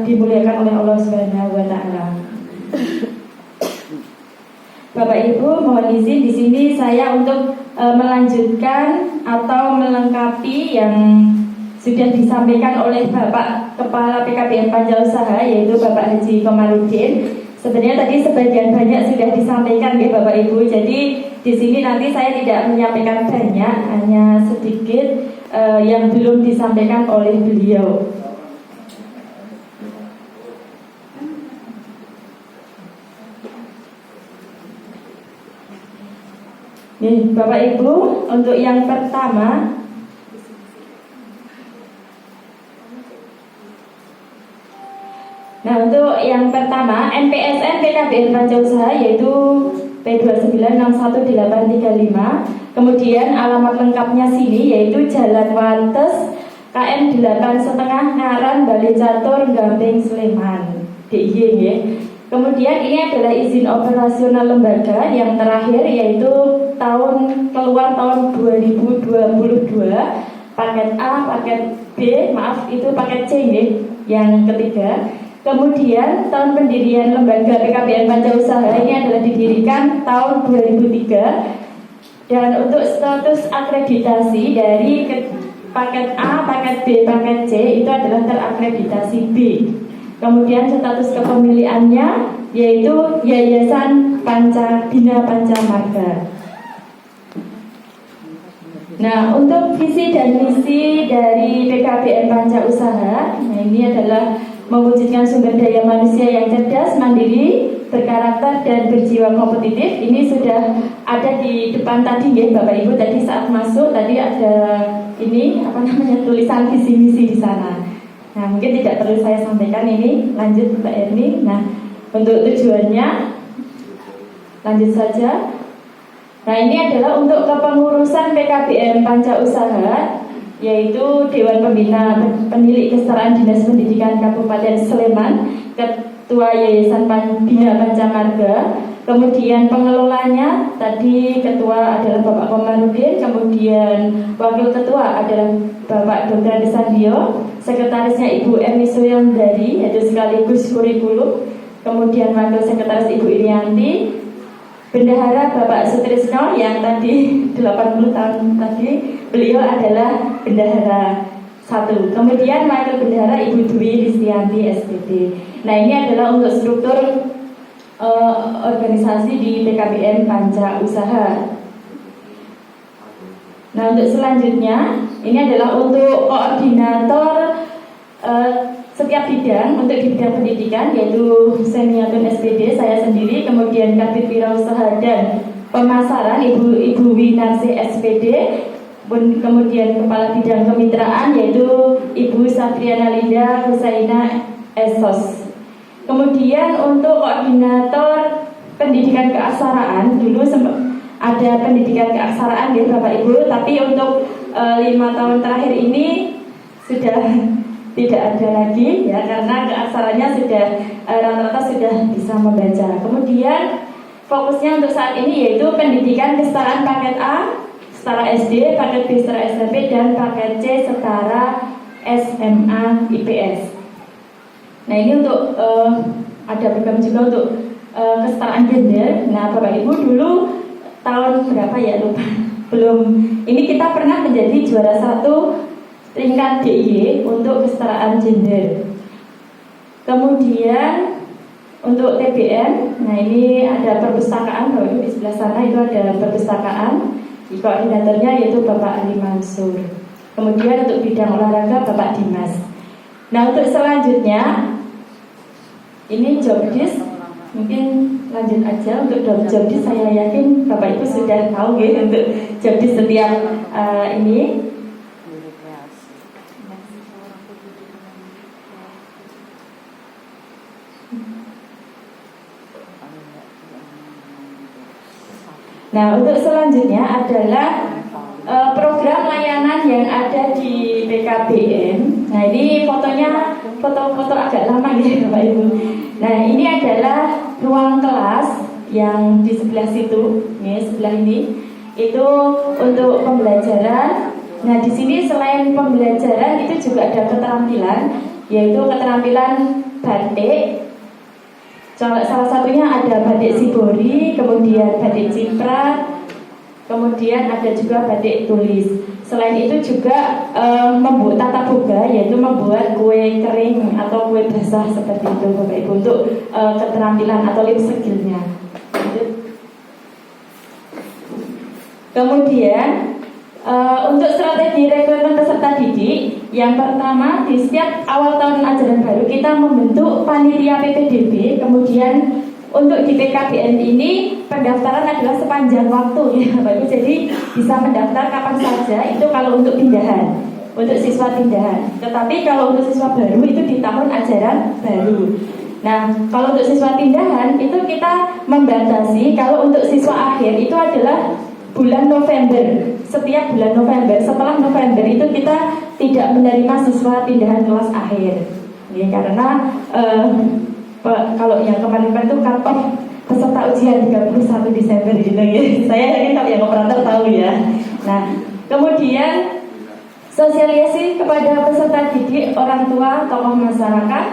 dimuliakan oleh Allah Subhanahu wa Ta'ala. Bapak Ibu, mohon izin di sini saya untuk melanjutkan atau melengkapi yang sudah disampaikan oleh Bapak Kepala PKBM Panca Usaha yaitu Bapak Haji Komarudin. Sebenarnya tadi sebagian banyak sudah disampaikan ya Bapak Ibu. Jadi di sini nanti saya tidak menyampaikan banyak, hanya sedikit yang belum disampaikan oleh beliau. Nih, Bapak Ibu, untuk yang pertama MPSN PKBM Panca Usaha yaitu P2961835. Kemudian alamat lengkapnya sini yaitu Jalan Wates KM 8,5 Ngaran Bali Catur Gamping Sleman DIY ya. Kemudian ini adalah izin operasional lembaga yang terakhir yaitu keluar tahun 2022 paket A, paket B, maaf itu paket C ya, yang ketiga. Kemudian tahun pendirian lembaga PKBM Pancausaha ini adalah didirikan tahun 2003, dan untuk status akreditasi dari paket A, paket B, paket C itu adalah terakreditasi B. Kemudian status kepemilikannya yaitu Yayasan Bina Pancamarga. Nah, untuk visi dan misi dari PKBM Pancausaha, nah ini adalah mewujudkan sumber daya manusia yang cerdas, mandiri, berkarakter dan berjiwa kompetitif. Ini sudah ada di depan tadi ya Bapak Ibu, tadi saat masuk tadi ada ini tulisan visi misi di sana. Nah, mungkin tidak perlu saya sampaikan ini, lanjut Mbak Erni. Nah, untuk tujuannya lanjut saja. Nah, ini adalah untuk kepengurusan PKBM Pancausaha, yaitu Dewan Pembina Penilik Kesetaraan Dinas Pendidikan Kabupaten Sleman, Ketua Yayasan Bina Pancamarga, kemudian pengelolanya tadi Ketua adalah Bapak Komarudin, kemudian Wakil Ketua adalah Bapak Dr. Desandio, Sekretarisnya Ibu Erni Suyandari, yaitu sekaligus kurikulum, kemudian Wakil Sekretaris Ibu Irianti, Bendahara Bapak Sutrisno yang tadi 80 tahun tadi beliau adalah Bendahara 1. Kemudian Wakil Bendahara Ibu Dwi Listianti SPD. Nah, ini adalah untuk struktur organisasi di PKBM Pancausaha. Nah, untuk selanjutnya ini adalah untuk koordinator setiap bidang. Untuk di bidang pendidikan yaitu Semiatun SPD saya sendiri, kemudian Kabid Wirausaha dan Pemasaran Ibu Winarsi SPD, kemudian Kepala Bidang Kemitraan yaitu Ibu Satriana Linda Husaina Esos. Kemudian untuk koordinator pendidikan keaksaraan, dulu ada pendidikan keaksaraan ya Bapak Ibu, tapi untuk 5 tahun terakhir ini sudah tidak ada lagi ya, karena keaksaranya sudah rata-rata sudah bisa membaca. Kemudian fokusnya untuk saat ini yaitu pendidikan kesetaraan paket A setara SD, paket B setara SMP, dan paket C setara SMA IPS. Nah, ini untuk ada program juga untuk kesetaraan gender. Nah, Bapak Ibu dulu tahun berapa ya lupa belum, ini kita pernah menjadi juara 1 tingkat DIY untuk kesetaraan gender. Kemudian untuk TBM, nah ini ada perpustakaan, Bapak Ibu di sebelah sana itu ada perpustakaan. Koordinatornya yaitu Bapak Ali Mansur. Kemudian untuk bidang olahraga Bapak Dimas. Nah, untuk selanjutnya ini jobdesk, mungkin lanjut aja untuk jobdesk. Saya yakin Bapak Ibu sudah tahu ya untuk jobdesk setiap ini. Nah, untuk selanjutnya adalah program layanan yang ada di PKBM. Nah, ini fotonya foto-foto agak lama ya Bapak Ibu. Nah, ini adalah ruang kelas yang di sebelah situ, ya, sebelah ini. Itu untuk pembelajaran. Nah, di sini selain pembelajaran itu juga ada keterampilan, yaitu keterampilan batik. Salah satunya ada batik Sibori, kemudian batik Ciprat, kemudian ada juga batik tulis. Selain itu juga membuat tata boga, yaitu membuat kue kering atau kue basah seperti itu Bapak Ibu, untuk keterampilan atau life skill-nya. Kemudian untuk strategi rekrutmen peserta didik, yang pertama di setiap awal tahun ajaran baru kita membentuk panitia PPDB. Kemudian untuk di PKBM ini pendaftaran adalah sepanjang waktu ya Bapak Ibu, jadi bisa mendaftar kapan saja. Itu kalau untuk pindahan, untuk siswa pindahan. Tetapi kalau untuk siswa baru itu di tahun ajaran baru. Nah, kalau untuk siswa pindahan itu kita membatasi, kalau untuk siswa akhir itu adalah bulan November. Setiap bulan November, setelah November itu kita tidak menerima siswa pindahan kelas akhir ya, karena kalau yang kemarin itu cut-off peserta ujian 31 Desember gitu ya. Saya yakin kalau yang operator tahu ya. Nah, kemudian sosialisasi kepada peserta didik, orang tua, tokoh masyarakat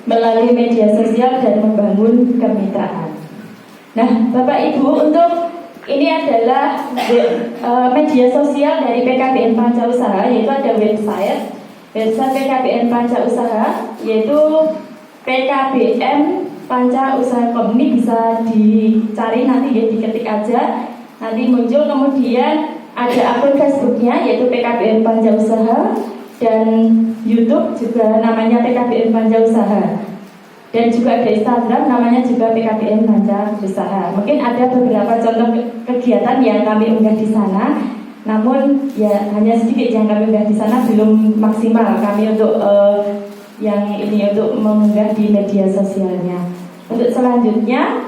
melalui media sosial dan membangun kemitraan. Nah, Bapak Ibu, untuk ini adalah media sosial dari PKBN Pancausaha, yaitu ada website PKBN Pancausaha, yaitu pkbnpancausaha.com. Ini bisa dicari nanti ya, diketik aja, nanti muncul. Kemudian ada akun Facebooknya yaitu PKBN Pancausaha, dan YouTube juga namanya PKBN Pancausaha, dan juga ada Instagram namanya juga PKBN Pancausaha. Mungkin ada beberapa contoh kegiatan yang kami unggah di sana, namun ya hanya sedikit yang kami unggah di sana, belum maksimal kami untuk yang ini untuk mengunggah di media sosialnya. Untuk selanjutnya,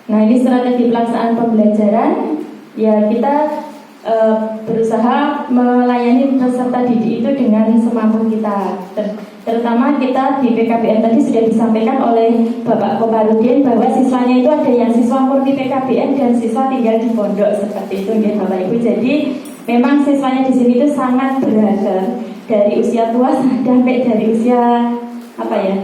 nah ini strategi pelaksanaan pembelajaran. Ya, kita berusaha melayani peserta didik itu dengan semampu kita. Terutama kita di PKBN tadi sudah disampaikan oleh Bapak Komarudin bahwa siswanya itu ada yang siswa murni PKBN dan siswa tinggal di pondok, seperti itu ya Bapak Ibu. Jadi memang siswanya di sini itu sangat beragam, dari usia tua sampai dari usia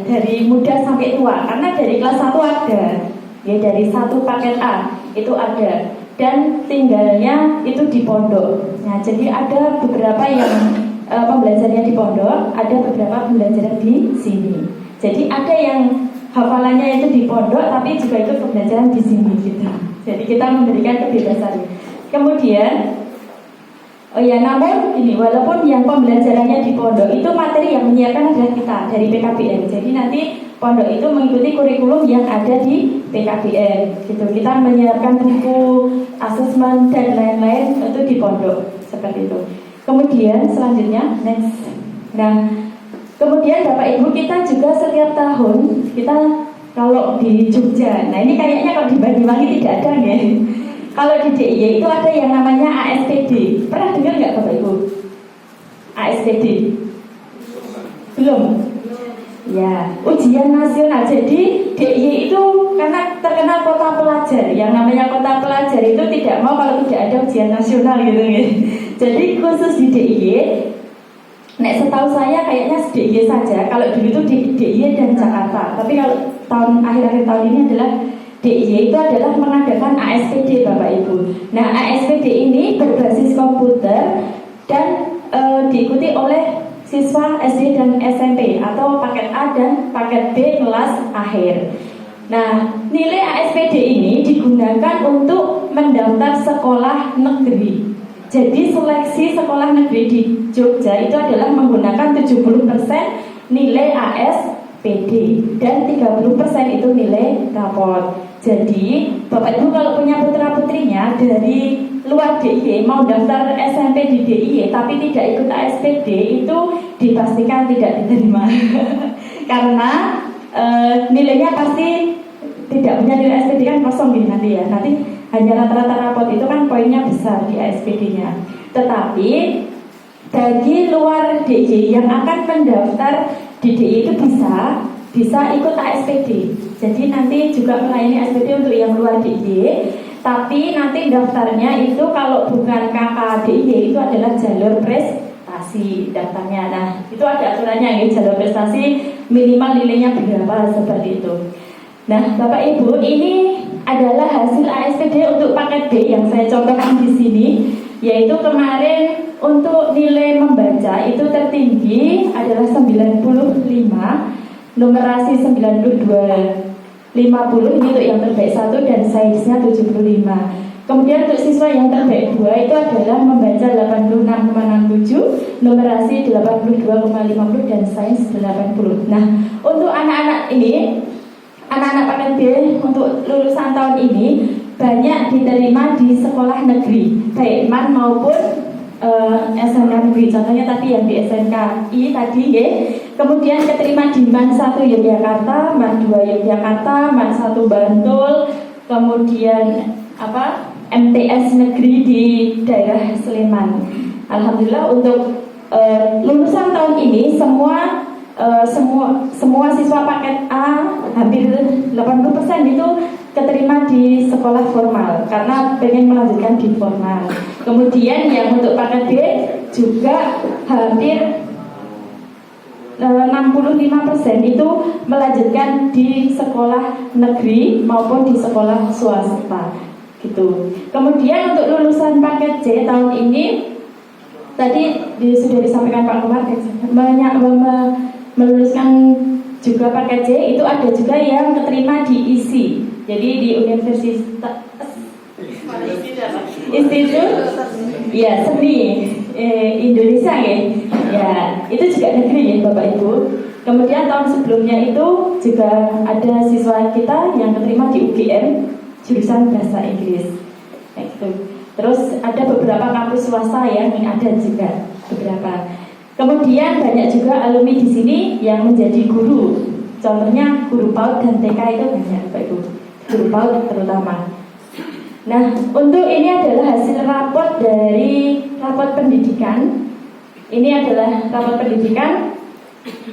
dari muda sampai tua. Karena dari kelas 1 ada, ya dari 1 paket A itu ada, dan tinggalnya itu di pondok. Nah, jadi ada beberapa yang pembelajarannya di pondok, ada beberapa pembelajaran di sini. Jadi ada yang hafalannya itu di pondok, tapi juga ikut pembelajaran di sini gitu. Jadi kita memberikan kebebasan. Kemudian, namun ini walaupun yang pembelajarannya di pondok itu materi yang menyiapkan adalah kita dari PKBN. Jadi nanti pondok itu mengikuti kurikulum yang ada di PKBN gitu. Kita menyiapkan buku, asesmen dan lain-lain itu di pondok, seperti itu. Kemudian selanjutnya next. Nah, kemudian Bapak Ibu, kita juga setiap tahun kita kalau di Jogja, nah ini kayaknya kalau di Banyuwangi tidak ada ya. Kalau di DIY itu ada yang namanya ASPD. Pernah dengar nggak Bapak Ibu? ASPD? Belum? Ya, ujian nasional. Jadi DIY itu karena terkenal kota pelajar. Yang namanya kota pelajar itu tidak mau kalau tidak ada ujian nasional gitu ya. Jadi khusus di DIY, setahu saya kayaknya DIY saja. Kalau dulu itu di DIY dan Jakarta. Tapi kalau akhir-akhir tahun ini adalah DIY itu adalah mengadakan ASPD Bapak Ibu. Nah, ASPD ini berbasis komputer dan diikuti oleh siswa SD dan SMP atau paket A dan paket B kelas akhir. Nah, nilai ASPD ini digunakan untuk mendaftar sekolah negeri. Jadi seleksi sekolah negeri di Jogja itu adalah menggunakan 70% nilai ASPD dan 30% itu nilai raport. Jadi Bapak Ibu kalau punya putra-putrinya dari luar DIY mau daftar SMP di DIY tapi tidak ikut ASPD, itu dipastikan tidak diterima. Karena nilainya pasti tidak punya nilai ASPD kan kosong gitu nanti ya. Nanti hanya rata-rata raport itu kan poinnya besar di ASPD-nya. Tetapi bagi luar DIY yang akan mendaftar di DIY itu bisa ikut ASPD. Jadi nanti juga melayani ASPD untuk yang luar DIY. Tapi nanti daftarnya itu kalau bukan kakak DIY itu adalah jalur prestasi daftarnya. Nah, itu ada aturannya ya, jalur prestasi minimal nilainya berapa, seperti itu. Nah, Bapak Ibu, ini adalah hasil ASPD untuk paket B yang saya contohkan di sini, yaitu kemarin untuk nilai membaca itu tertinggi adalah 95, numerasi 92, 50 ini untuk yang terbaik 1 dan sainsnya 75. Kemudian untuk siswa yang terbaik 2 itu adalah membaca 86,67, numerasi 82,50 dan sains 80. Nah, untuk anak-anak ini, anak-anak paket B untuk lulusan tahun ini banyak diterima di sekolah negeri, baik MAN maupun SMK negeri. Contohnya tadi yang di SMKI tadi ya. Kemudian keterima di MAN 1 Yogyakarta, MAN 2 Yogyakarta, MAN 1 Bantul, kemudian MTS negeri di daerah Sleman. Alhamdulillah untuk lulusan tahun ini semua siswa paket A hampir 80% itu keterima di sekolah formal karena pengen melanjutkan di formal. Kemudian yang untuk paket B juga hampir 65% itu melanjutkan di sekolah negeri maupun di sekolah swasta gitu. Kemudian untuk lulusan paket C tahun ini tadi sudah disampaikan Pak Kumar, meluluskan juga paket C itu ada juga yang keterima di ISI. Jadi di Universitas Institut ya Seni Indonesia ya itu juga negeri ya Bapak Ibu. Kemudian tahun sebelumnya itu juga ada siswa kita yang keterima di UGM jurusan bahasa Inggris. Gitu. Terus ada beberapa kampus swasta yang ada juga beberapa. Kemudian banyak juga alumni di sini yang menjadi guru. Contohnya guru PAUD dan TK itu banyak Bapak Ibu. Guru PAUD terutama. Nah, untuk ini adalah hasil raport dari raport pendidikan. Ini adalah raport pendidikan.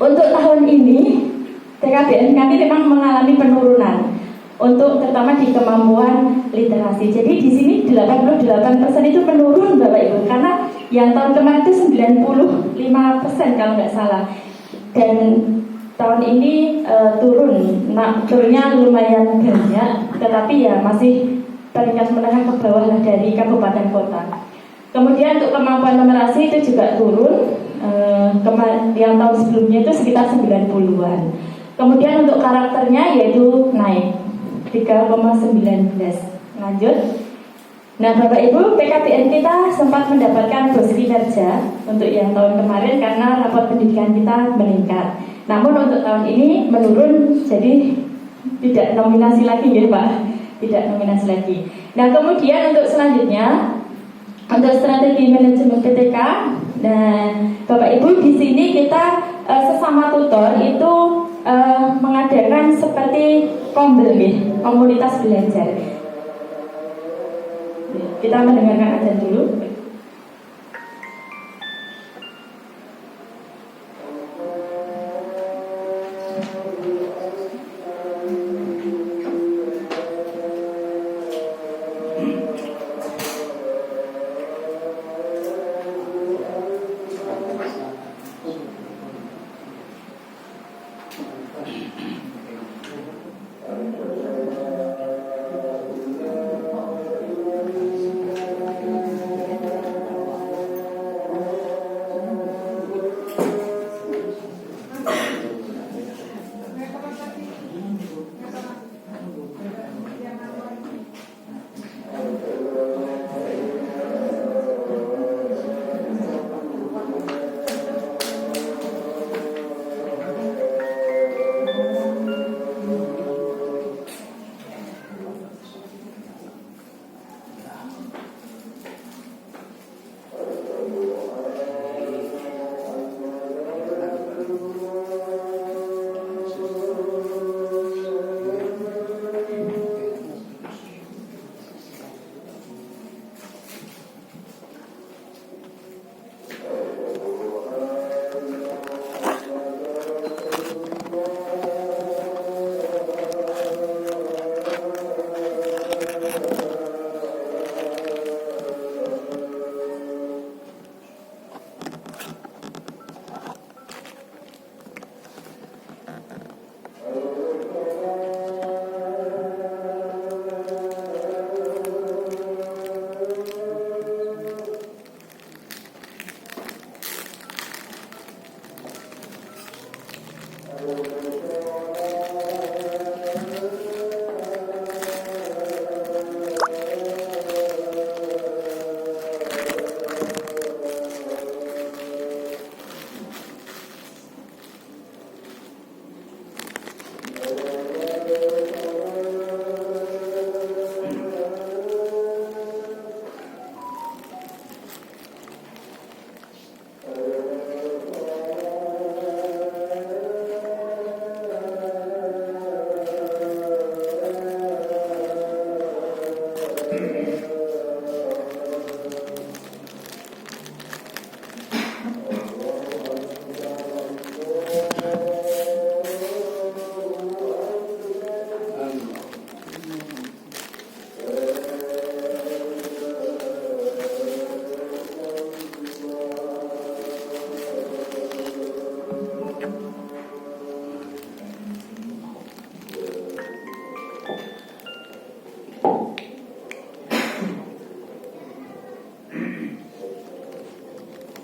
Untuk tahun ini TKBN kami memang mengalami penurunan untuk terutama di kemampuan literasi. Jadi di sini 88% itu menurun Bapak Ibu, karena yang tahun kemarin itu 95% kalau nggak salah. Dan tahun ini turunnya lumayan banyak, tetapi ya masih peringkat menengah ke bawah lah dari kabupaten kota. Kemudian untuk kemampuan numerasi itu juga turun. Yang tahun sebelumnya itu sekitar 90-an. Kemudian untuk karakternya yaitu naik 3,19. Lanjut. Nah Bapak Ibu, PKBN kita sempat mendapatkan bos kinerja untuk yang tahun kemarin karena raport pendidikan kita meningkat. Namun untuk tahun ini menurun, jadi tidak nominasi lagi ya Pak. Tidak nominasi lagi. Nah kemudian untuk selanjutnya, untuk strategi manajemen PTK, nah Bapak Ibu di sini kita sesama tutor itu mengadakan seperti komunitas belajar. Kita mendengarkan adzan dulu.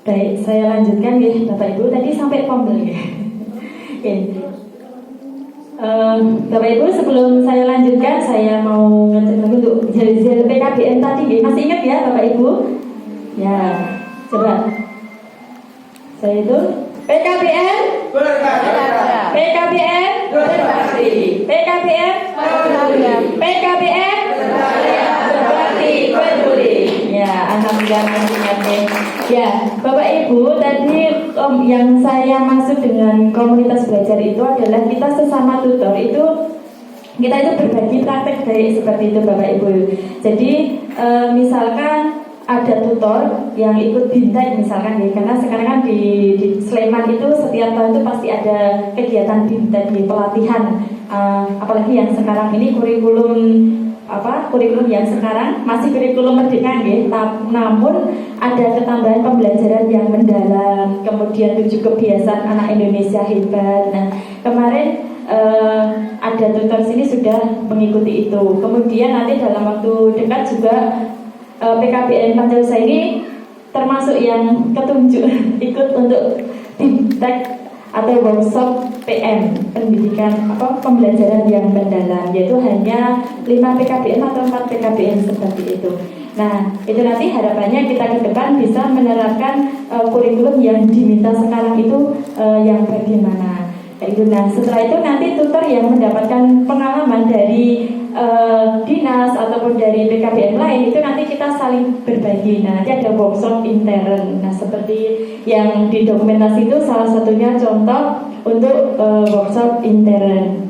Baik, saya lanjutkan ya Bapak Ibu. Tadi sampai pombel ya. Oke. Bapak Ibu, sebelum saya lanjutkan, saya mau ngecek lagi untuk zel PKBM tadi ya. Masih ingat ya Bapak Ibu? Ya, coba. Saya itu PKBM PKBM berbakti, PKBM PKBM berbakti peduli. Ya, alhamdulillah masih ingat ya. Ya, Bapak Ibu, tadi yang saya maksud dengan komunitas belajar itu adalah kita sesama tutor itu berbagi praktek baik seperti itu Bapak Ibu. Jadi misalkan ada tutor yang ikut bintek misalkan ya, karena sekarang kan di Sleman itu setiap tahun itu pasti ada kegiatan bintek di pelatihan, apalagi yang sekarang ini kurikulum yang sekarang masih kurikulum merdeka ya, namun ada ketambahan pembelajaran yang mendalam, kemudian 7 kebiasaan anak Indonesia hebat. Nah, kemarin ada tutor sini sudah mengikuti itu. Kemudian nanti dalam waktu dekat juga PKBM Panca Usaha ini termasuk yang ketunjuk ikut untuk BIMTEK atau workshop PM, pendidikan pembelajaran yang mendalam, yaitu hanya 5 PKBM atau 4 PKBM seperti itu. Nah, itu nanti harapannya kita ke depan bisa menerapkan kurikulum yang diminta sekarang itu yang bagaimana. Nah, setelah itu nanti tutor yang mendapatkan pengalaman dari dinas ataupun dari PKBM lain itu nanti kita saling berbagi. Nah, nanti ada workshop intern. Nah, seperti yang di dokumentasi itu salah satunya contoh untuk workshop intern.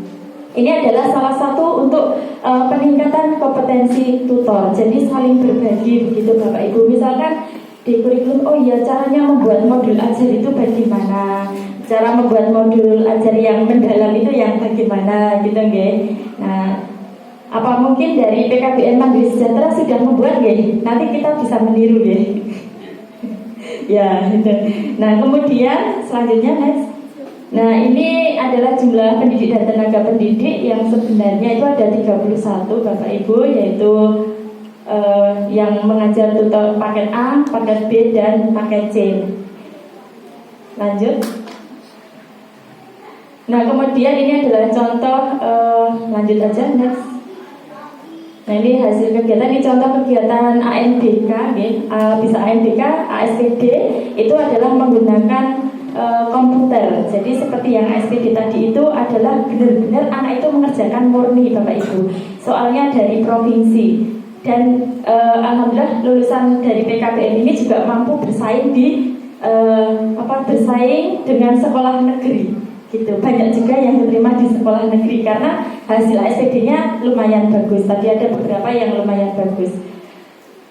Ini adalah salah satu untuk peningkatan kompetensi tutor. Jadi saling berbagi begitu Bapak Ibu. Misalkan di kurikulum, oh iya caranya membuat modul ajar itu bagaimana, cara membuat modul ajar yang mendalam itu yang bagaimana gitu nggih. Nah, apa mungkin dari PKBM Mandiri Sejahtera sudah membuat nggih? Nanti kita bisa meniru nggih. Ya, gitu. Nah, kemudian selanjutnya next. Nah, ini adalah jumlah pendidik dan tenaga pendidik yang sebenarnya itu ada 31 Bapak Ibu, yaitu yang mengajar tutor paket A, paket B, dan paket C. Lanjut. Nah, kemudian ini adalah contoh, lanjut aja next. Nah, ini hasil kegiatan, ini contoh kegiatan ANBK, bisa ANBK, ASPD, itu adalah menggunakan komputer. Jadi seperti yang ASPD tadi itu adalah benar-benar anak itu mengerjakan murni Bapak Ibu. Soalnya dari provinsi. Dan alhamdulillah lulusan dari PKBM ini juga mampu bersaing bersaing dengan sekolah negeri. Gitu. Banyak juga yang diterima di sekolah negeri karena hasil ASPD-nya lumayan bagus. Tadi ada beberapa yang lumayan bagus.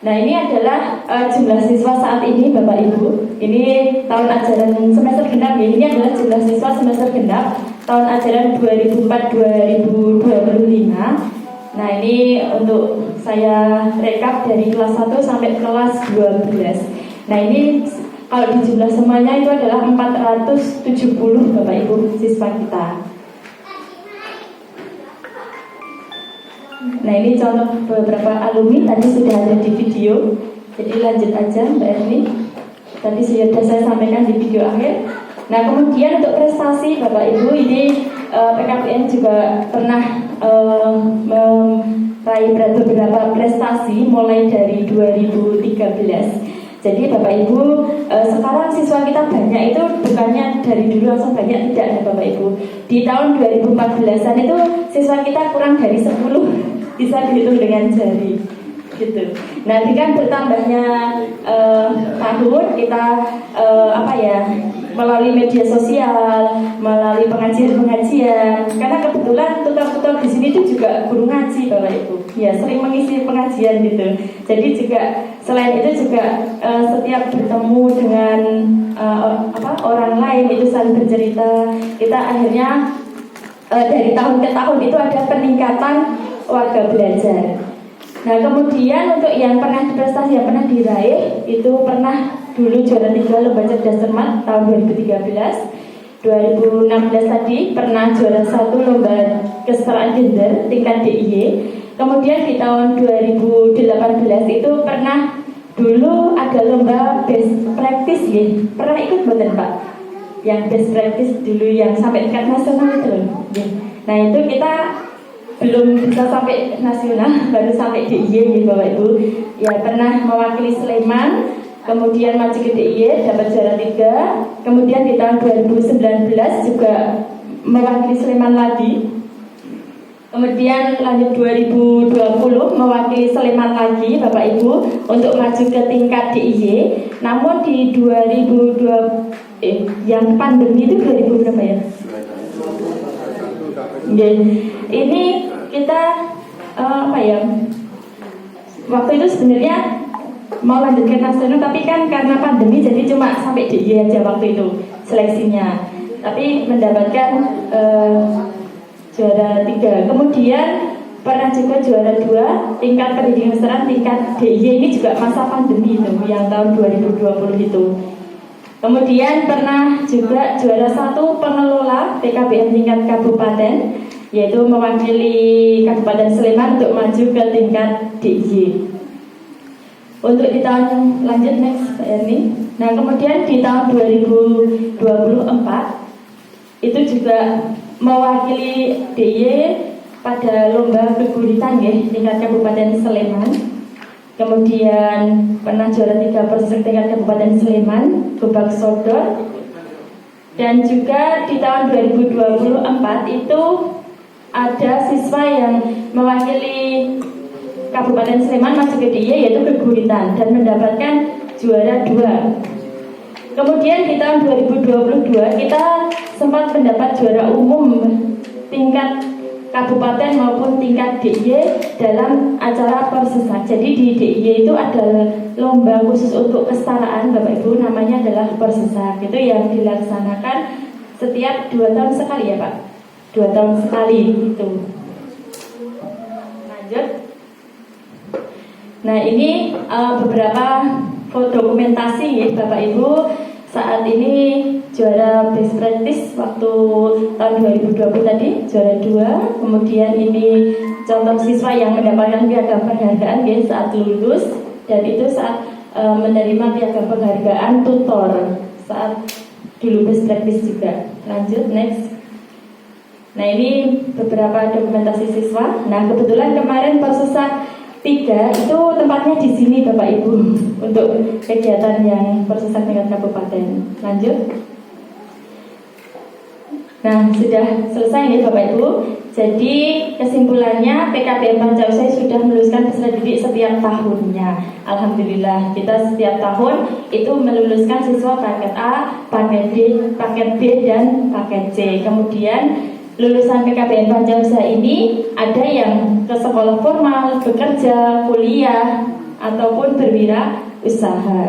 Nah, ini adalah jumlah siswa saat ini Bapak Ibu. Ini tahun ajaran semester genap ya. Ini adalah jumlah siswa semester genap tahun ajaran 2004-2025. Nah, ini untuk saya rekap dari kelas 1 sampai kelas 12. Nah, ini kalau dijumlah semuanya itu adalah 470 Bapak Ibu siswa kita. Nah, ini contoh beberapa alumni tadi sudah ada di video. Jadi lanjut aja Mbak Erni. Tadi sudah saya sampaikan di video akhir. Nah, kemudian untuk prestasi Bapak Ibu ini PKBM juga pernah meraih beberapa prestasi mulai dari 2013. Jadi Bapak Ibu, sekarang siswa kita banyak itu bukannya dari dulu langsung banyak, tidak ada Bapak Ibu. Di tahun 2014-an itu siswa kita kurang dari 10, bisa dihitung dengan jari gitu. Nah, dengan bertambahnya tahun kita melalui media sosial, melalui pengajian-pengajian. Karena kebetulan tutor-tutor di sini itu juga guru ngaji Bapak Ibu. Ya, sering mengisi pengajian gitu. Jadi juga selain itu juga setiap bertemu dengan orang lain itu saling bercerita. Kita akhirnya dari tahun ke tahun itu ada peningkatan warga belajar. Nah, kemudian untuk yang pernah prestasi yang pernah diraih itu pernah dulu juara 3 lomba cerdas cermat tahun 2013. 2016 tadi pernah juara 1 lomba kesetaraan gender tingkat DIY. Kemudian di tahun 2018 itu pernah dulu ada lomba best practice ya. Pernah ikut betul Pak? Yang best practice dulu yang sampai tingkat nasional itu loh. Ya. Nah itu kita belum bisa sampai nasional, baru sampai DIY gitu Bapak Ibu. Ya pernah mewakili Sleman, kemudian maju ke DIY dapat juara 3. Kemudian di tahun 2019 juga mewakili Sleman lagi. Kemudian lanjut 2020 mewakili Sleman lagi Bapak Ibu untuk maju ke tingkat DIY. Namun di 2020 yang pandemi itu 2000 berapa ya? Ini kita apa ya? Waktu itu sebenarnya mau lanjut ke nasional, tapi kan karena pandemi jadi cuma sampai DIY aja waktu itu seleksinya. Tapi mendapatkan juara 3. Kemudian pernah juga juara 2 tingkat pendidikan kesetaraan tingkat DIY, ini juga masa pandemi itu yang tahun 2020 itu. Kemudian pernah juga juara 1 pengelola PKBM tingkat kabupaten, yaitu mewakili Kabupaten Sleman untuk maju ke tingkat DIY. Untuk di tahun lanjut next Pak Erni. Nah kemudian di tahun 2024 itu juga mewakili DIY pada lomba keguritan ya tingkat Kabupaten Sleman. Kemudian pernah juara 3 persis tingkat Kabupaten Sleman, Gobak Sodor. Dan juga di tahun 2024 itu ada siswa yang mewakili Kabupaten Sleman maju ke DIY yaitu keguritan dan mendapatkan juara 2. Kemudian di tahun 2022 kita sempat mendapat juara umum tingkat kabupaten maupun tingkat DIY dalam acara Persesat. Jadi di DIY itu ada lomba khusus untuk kesetaraan Bapak Ibu, namanya adalah Persesat. Itu yang dilaksanakan setiap 2 tahun sekali ya Pak. 2 tahun sekali itu. Lanjut. Nah ini beberapa foto dokumentasi ya Bapak Ibu. Saat ini juara best practice waktu tahun 2020 tadi juara 2. Kemudian ini contoh siswa yang mendapatkan piagam penghargaan ya saat lulus, dan itu saat menerima piagam penghargaan tutor saat dulu best practice juga. Lanjut next. Nah ini beberapa dokumentasi siswa. Nah kebetulan kemarin Persesat 3 itu tempatnya di sini Bapak Ibu untuk kegiatan yang Persesat tingkat kabupaten. Lanjut. Nah sudah selesai nih Bapak Ibu. Jadi kesimpulannya PKBM Pancausaha sudah meluluskan peserta didik setiap tahunnya. Alhamdulillah kita setiap tahun itu meluluskan siswa paket A, paket D, paket B dan paket C. Kemudian lulusan PKBM Pancausaha ini ada yang ke sekolah formal, bekerja, kuliah, ataupun berwirausaha.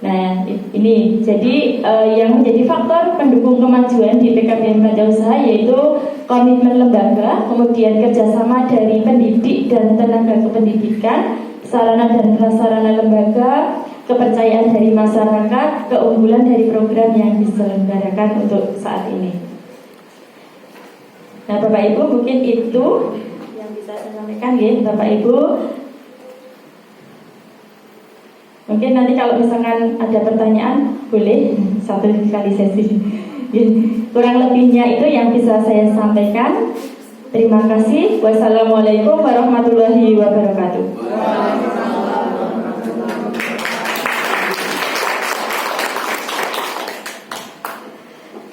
Nah ini jadi yang menjadi faktor pendukung kemajuan di PKBM Pancausaha yaitu komitmen lembaga, kemudian kerjasama dari pendidik dan tenaga kependidikan, sarana dan prasarana lembaga, kepercayaan dari masyarakat, keunggulan dari program yang diselenggarakan untuk saat ini. Nah Bapak Ibu mungkin itu yang bisa saya sampaikan ya Bapak Ibu. Mungkin nanti kalau misalkan ada pertanyaan boleh 1 kali sesi. Kurang lebihnya itu yang bisa saya sampaikan. Terima kasih. Wassalamualaikum warahmatullahi wabarakatuh.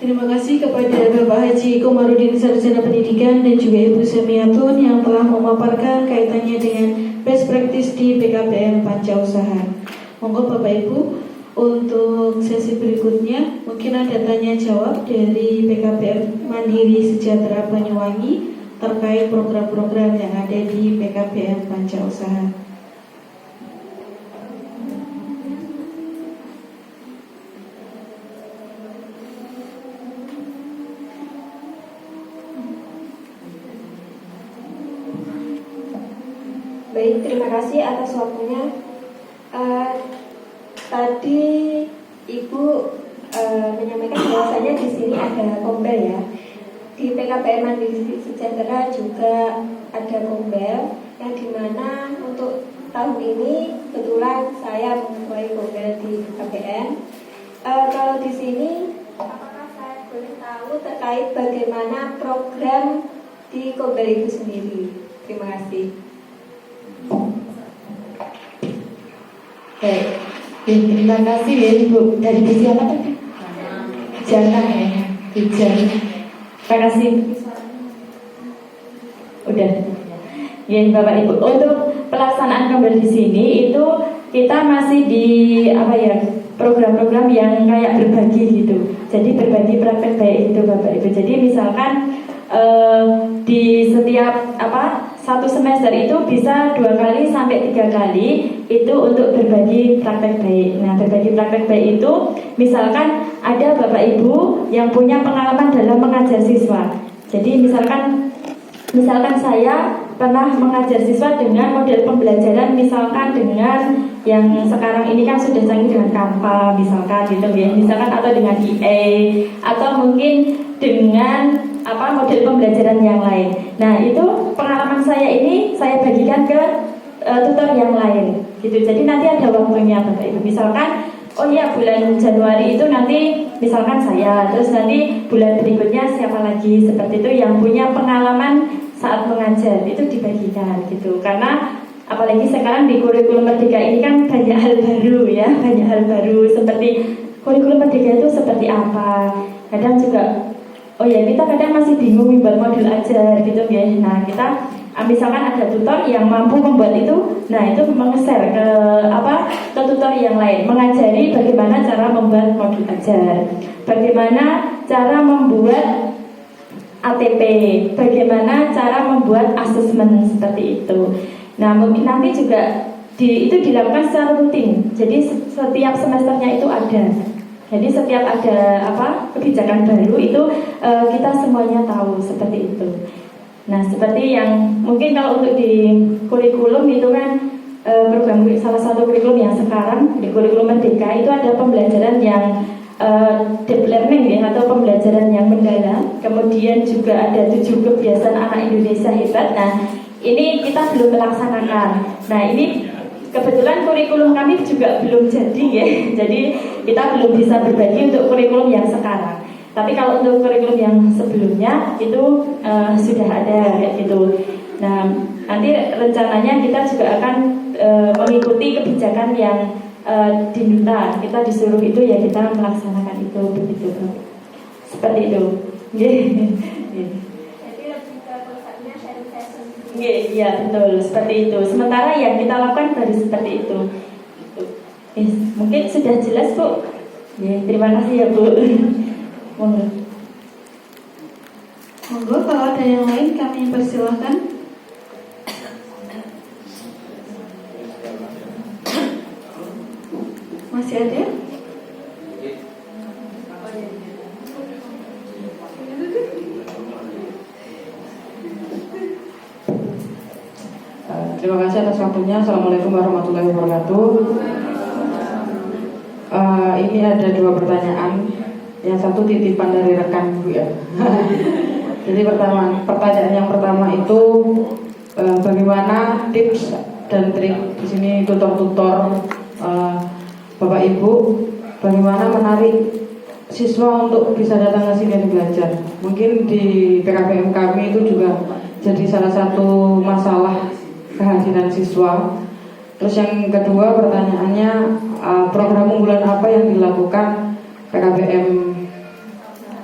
Terima kasih kepada Bapak Haji Komarudin Sarjana Pendidikan dan juga Ibu Semiatun yang telah memaparkan kaitannya dengan best practice di PKBM Pancausaha. Monggo Bapak Ibu untuk sesi berikutnya mungkin ada tanya jawab dari PKBM Mandiri Sejahtera Banyuwangi terkait program-program yang ada di PKBM Pancausaha. Baik, terima kasih atas waktunya. Tadi Ibu menyampaikan bahwasanya di sini ada kombel ya. Di PKBM Mandiri Sejahtera juga ada kombel yang dimana untuk tahun ini kebetulan saya mulai kombel di KPN. Kalau di sini, apakah saya boleh tahu terkait bagaimana program di kombel itu sendiri? Terima kasih. Baik, terima kasih ya Ibu. Dari Bu siapa tadi? Jana ya, Bu Jana. Terima kasih. Udah. Ya Bapak Ibu, untuk pelaksanaan kombel di sini itu kita masih di apa ya, program-program yang kayak berbagi gitu. Jadi berbagi praktek baik itu Bapak Ibu. Jadi misalkan di setiap satu semester itu bisa 2 kali sampai 3 kali itu untuk berbagi praktek baik. Nah, berbagi praktek baik itu misalkan ada Bapak Ibu yang punya pengalaman dalam mengajar siswa. Jadi misalkan saya pernah mengajar siswa dengan model pembelajaran misalkan dengan yang sekarang ini kan sudah canggih dengan Canva misalkan gitu ya, misalkan atau dengan EA atau mungkin dengan model pembelajaran yang lain. Nah, itu pengalaman saya ini saya bagikan ke tutor yang lain gitu. Jadi nanti ada waktunya Bapak Ibu. Misalkan oh iya bulan Januari itu nanti misalkan saya, terus nanti bulan berikutnya siapa lagi seperti itu yang punya pengalaman saat mengajar itu dibagikan gitu. Karena apalagi sekarang di kurikulum Merdeka ini kan banyak hal baru ya, banyak hal baru seperti kurikulum Merdeka itu seperti apa. Kadang juga oh ya kita kadang masih bingung buat modul ajar gitu ya. Nah, kita misalkan ada tutor yang mampu membuat itu, nah itu meng-share ke tutor yang lain, mengajari bagaimana cara membuat modul ajar, bagaimana cara membuat ATP, bagaimana cara membuat asesmen seperti itu. Nah, nanti juga itu dilakukan secara rutin. Jadi setiap semesternya itu ada. Jadi setiap ada kebijakan baru itu kita semuanya tahu seperti itu. Nah, seperti yang mungkin kalau untuk di kurikulum itu kan program salah satu kurikulum yang sekarang di kurikulum Merdeka itu ada pembelajaran yang deep learning ya, atau pembelajaran yang mendalam. Kemudian juga ada 7 kebiasaan anak Indonesia hebat. Nah, ini kita belum melaksanakan. Nah, ini kebetulan kurikulum kami juga belum jadi ya. Jadi kita belum bisa berbagi untuk kurikulum yang sekarang. Tapi kalau untuk kurikulum yang sebelumnya itu sudah ada kayak gitu. Nah, nanti rencananya kita juga akan mengikuti kebijakan yang diminta. Kita disuruh itu ya kita melaksanakan itu begitu. Seperti itu. Jadi lebih ke pusatnya sharing session. Iya betul seperti itu. Sementara yang kita lakukan baru seperti itu. Mungkin sudah jelas Bu. Terima kasih ya Bu. Monggo kalau ada yang lain kami persilahkan. Masih ada? Terima kasih atas waktunya. Assalamualaikum warahmatullahi wabarakatuh. Ini ada 2 pertanyaan. Yang satu titipan dari rekan Bu ya. Jadi pertanyaan yang pertama itu bagaimana tips dan trik di sini tutor-tutor Bapak Ibu, bagaimana menarik siswa untuk bisa datang ke sini dan belajar. Mungkin di PKPM kami itu juga jadi salah satu masalah kehadiran siswa. Terus yang kedua pertanyaannya, program unggulan apa yang dilakukan PKPM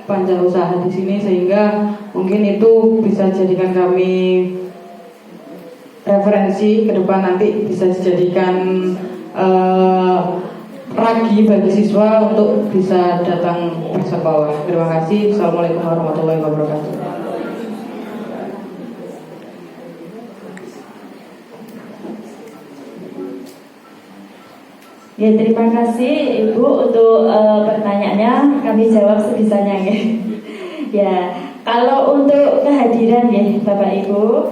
Panca Usaha di sini sehingga mungkin itu bisa jadikan kami referensi ke depan, nanti bisa dijadikan ragi bagi siswa untuk bisa datang bersekolah. Terima kasih. Assalamualaikum warahmatullahi wabarakatuh. Ya, terima kasih Ibu untuk pertanyaannya. Kami jawab sebisanya ya. Ya, kalau untuk kehadiran ya Bapak Ibu,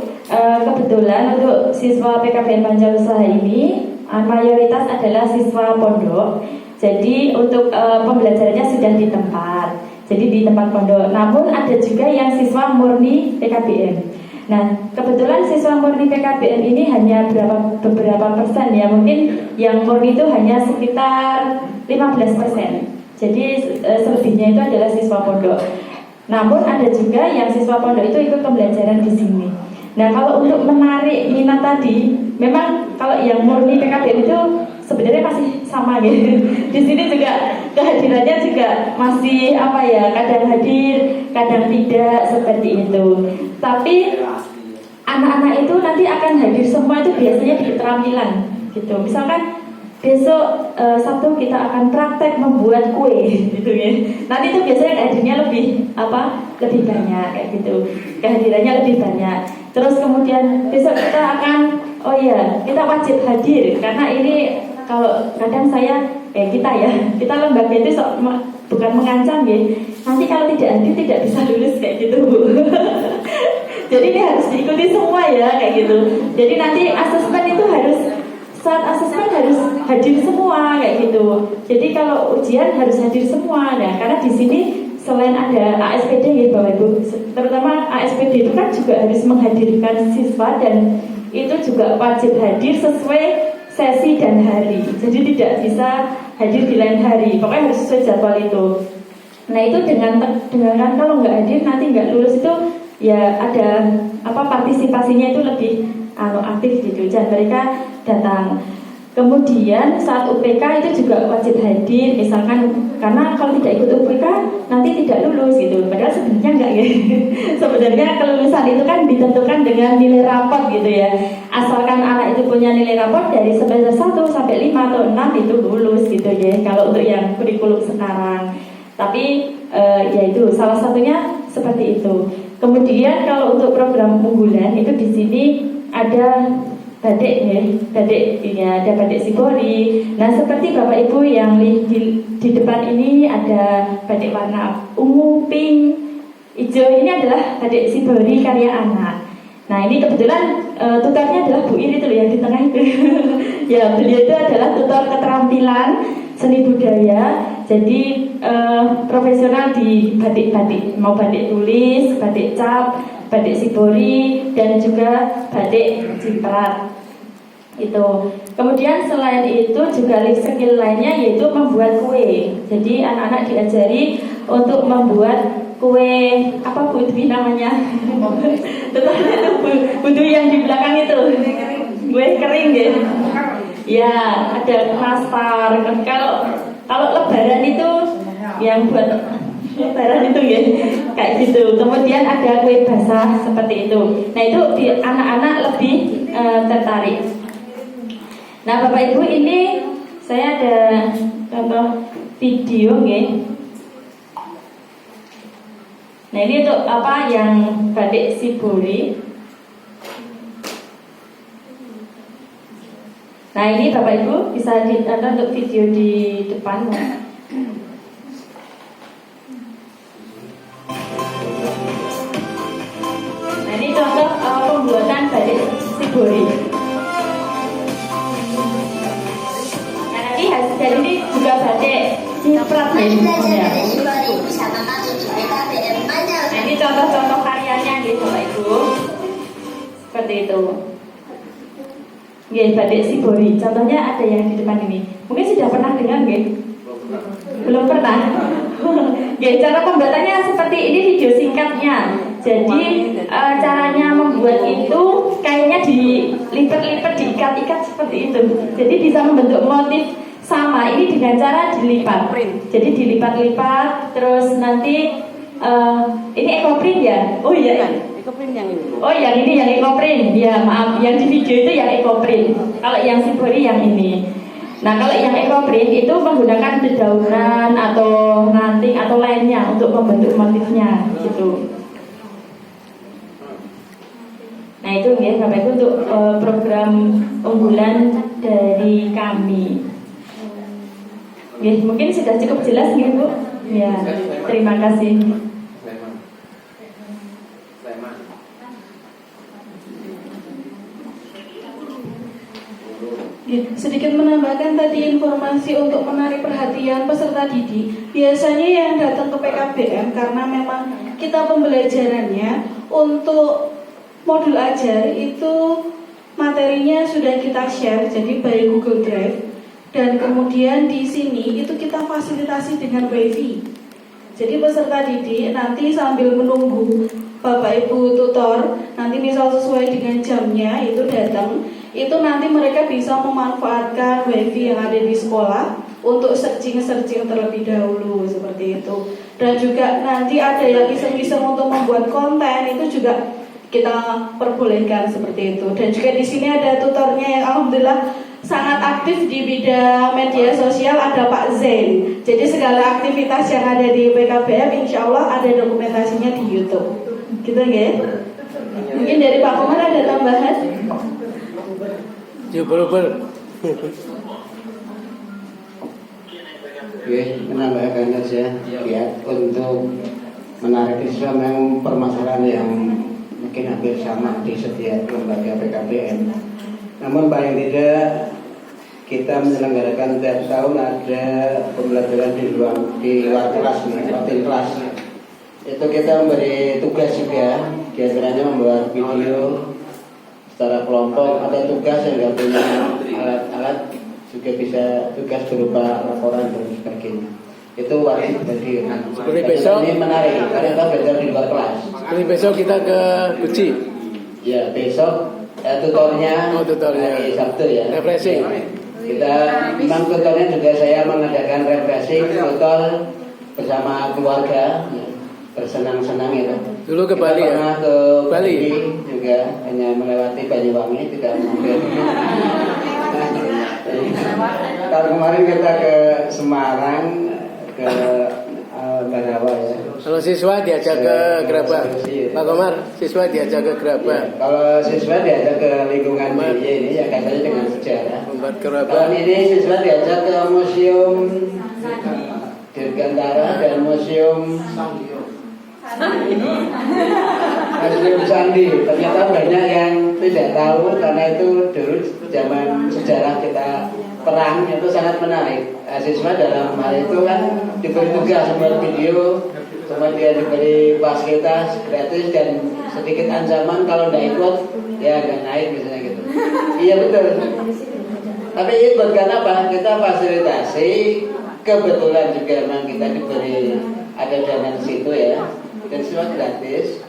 kebetulan untuk siswa PKBN Panca Usaha ini mayoritas adalah siswa pondok. Jadi untuk pembelajarannya sudah di tempat. Jadi di tempat pondok. Namun ada juga yang siswa murni PKBN. Nah, kebetulan siswa murni PKBM ini hanya beberapa persen ya, mungkin yang murni itu hanya sekitar 15%. Jadi selebihnya itu adalah siswa pondok. Namun ada juga yang siswa pondok itu ikut pembelajaran di sini. Nah, kalau untuk menarik minat tadi, memang kalau yang murni PKBM itu sebenarnya masih sama gitu. Di sini juga kehadirannya juga masih kadang hadir, kadang tidak seperti itu. Tapi anak-anak itu nanti akan hadir semua itu biasanya di keterampilan gitu. Misalkan besok Sabtu kita akan praktek membuat kue gitu ya. Nanti itu biasanya hadirnya lebih banyak kayak gitu. Kehadirannya lebih banyak. Terus kemudian besok kita akan kita wajib hadir karena ini kalau kadang kita lembaga itu bukan mengancam ya. Nanti kalau tidak hadir tidak bisa lulus kayak gitu Bu. Jadi ini harus diikuti semua ya kayak gitu. Jadi nanti asesmen itu saat asesmen harus hadir semua kayak gitu. Jadi kalau ujian harus hadir semua. Nah, karena di sini selain ada ASPD ya Bapak Ibu, terutama ASPD itu kan juga harus menghadirkan siswa dan itu juga wajib hadir sesuai sesi dan hari. Jadi tidak bisa hadir di lain hari. Pokoknya harus sesuai jadwal itu. Nah, itu dengan kalau nggak hadir nanti nggak lulus itu ya ada partisipasinya itu lebih aktif gitu. Dan mereka datang. Kemudian saat UPK itu juga wajib hadir, misalkan karena kalau tidak ikut UPK nanti tidak lulus gitu. Padahal sebenarnya enggak ya. Sebenarnya kelulusan itu kan ditentukan dengan nilai rapor gitu ya. Asalkan anak itu punya nilai rapor dari semester 1 sampai 5 atau 6 itu lulus gitu ya. Kalau untuk yang kurikulum sekarang. Tapi yaitu salah satunya seperti itu. Kemudian kalau untuk program unggulan itu di sini ada batik ya, ada batik Sibori. Nah, seperti Bapak Ibu yang di depan ini ada batik warna ungu, pink, hijau. Ini adalah batik Sibori karya anak. Nah, ini kebetulan tutornya adalah Bu Iri itu yang di tengah itu. Ya, beliau itu adalah tutor keterampilan seni budaya. Jadi profesional di batik-batik, mau batik tulis, batik cap, batik Sibori, dan juga batik ciprat. Itu. Kemudian selain itu juga skill lainnya yaitu membuat kue. Jadi anak-anak diajari untuk membuat kue Bu itu namanya? Budu yang di belakang itu. Kue kering ya. Ya, ada nastar. Kalau lebaran itu yang buat lebaran itu ya kayak gitu. Kemudian ada kue basah seperti itu. Nah, itu anak-anak lebih tertarik. Nah, Bapak Ibu, ini saya ada contoh video ya. Nah, ini untuk yang batik Sibori. Nah, ini Bapak Ibu bisa ditonton untuk video di depan. Nah, ini contoh pembuatan batik Sibori. Dan ini juga batik ciprat ya. Nah, ini contoh-contoh karyanya nih Bapak Ibu. Seperti itu. Nggih, batik Sibori. Contohnya ada yang di depan ini. Mungkin sudah pernah dengar nggih? Belum pernah. Nggih, cara pembuatannya seperti ini, video singkatnya. Jadi caranya membuat itu kainnya dilipat-lipat, diikat-ikat seperti itu. Jadi bisa membentuk motif sama ini dengan cara dilipat. Jadi dilipat-lipat, terus nanti ini ekoprint ya? Oh iya kan? Ekoprint yang ini. Oh yang ini yang ekoprint. Ya maaf, yang di video itu yang ekoprint. Kalau yang Sibori yang ini. Nah, kalau yang ekoprint itu menggunakan dedaunan atau ranting atau lainnya untuk membentuk motifnya gitu. Nah, itu ya Bapak Ibu untuk program unggulan dari kami. Ya, mungkin sudah cukup jelas nih Bu. Ya, terima kasih. Sedikit menambahkan tadi informasi untuk menarik perhatian peserta didik. Biasanya yang datang ke PKBM karena memang kita pembelajarannya untuk modul ajar itu materinya sudah kita share jadi by Google Drive, dan kemudian di sini itu kita fasilitasi dengan WiFi. Jadi peserta didik nanti sambil menunggu Bapak Ibu tutor nanti misal sesuai dengan jamnya itu datang, itu nanti mereka bisa memanfaatkan WiFi yang ada di sekolah untuk searching terlebih dahulu seperti itu. Dan juga nanti ada yang iseng-iseng untuk membuat konten itu juga kita perbolehkan seperti itu. Dan juga di sini ada tutornya yang alhamdulillah sangat aktif di bidang media sosial, ada Pak Zain. Jadi segala aktivitas yang ada di PKBM insya Allah ada dokumentasinya di YouTube. Gitu ya. Mungkin dari Pak Komar ada tambahan? Ya betul. Oke, menambahkan saja ya untuk menarik siswa memang permasalahan yang mungkin hampir sama di setiap lembaga PKBM. Namun paling tidak kita menyelenggarakan tiap tahun ada pembelajaran di luar kelas, waktu kelas. Itu kita memberi tugas juga, diantaranya membuat video secara kelompok, ada tugas yang nggak punya alat-alat juga bisa tugas berupa laporan dan sebagainya. Itu wajib bagi Seperti besok ini menarik karena kita belajar di luar kelas. Seperti besok kita ke Guci. Ya besok tutornya hari Sabtu ya. Refreshing. Kita memang tutornya juga saya mengadakan refreshing tutor bersama keluarga ya, bersenang-senang itu. Dulu ke Bali ya? Pernah ke Bali juga hanya melewati Banyuwangi tidak mampir. Kalau kemarin kita ke Semarang ke Banawa ya. Kalau siswa diajak ke Gerabah. Pak Komar, siswa diajak ke Gerabah. Ya, kalau siswa diajak ke lingkungan DIY ini ya kaitannya dengan sejarah. Membuat Gerabah. Tahun ini siswa diajak ke Museum Dirgantara dan Museum Sandi. Ternyata banyak yang tidak tahu karena itu dulu zaman sejarah kita perang itu sangat menarik. Siswa dalam hal itu kan diberi tugas membuat video, kemudian diberi fasilitas gratis dan sedikit ancaman kalau tidak ikut ya nggak naik misalnya gitu. Iya betul. Tapi ikut karena apa? Kita fasilitasi, kebetulan juga memang kita diberi ada dana di situ ya, dan semua gratis.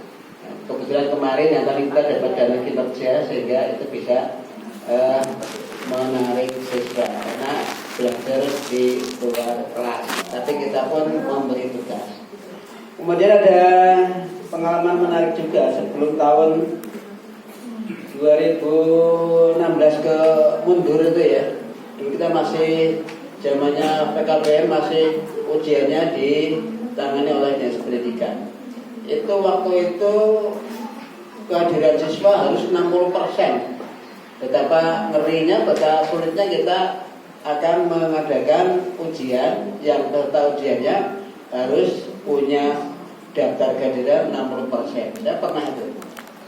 Kebetulan kemarin yang tadi kita dapat dana kinerja sehingga itu bisa menarik siswa karena belajar di luar kelas. Tapi kita pun memberi tugas. Kemudian ada pengalaman menarik juga sebelum tahun 2016 ke mundur itu ya. Dulu kita masih zamannya PKBM masih ujiannya ditangani oleh Dinas Pendidikan. Itu waktu itu kehadiran siswa harus 60%. Betapa ngerinya, betapa sulitnya kita akan mengadakan ujian yang peserta ujiannya harus punya daftar kehadiran 60%. Saya pernah itu.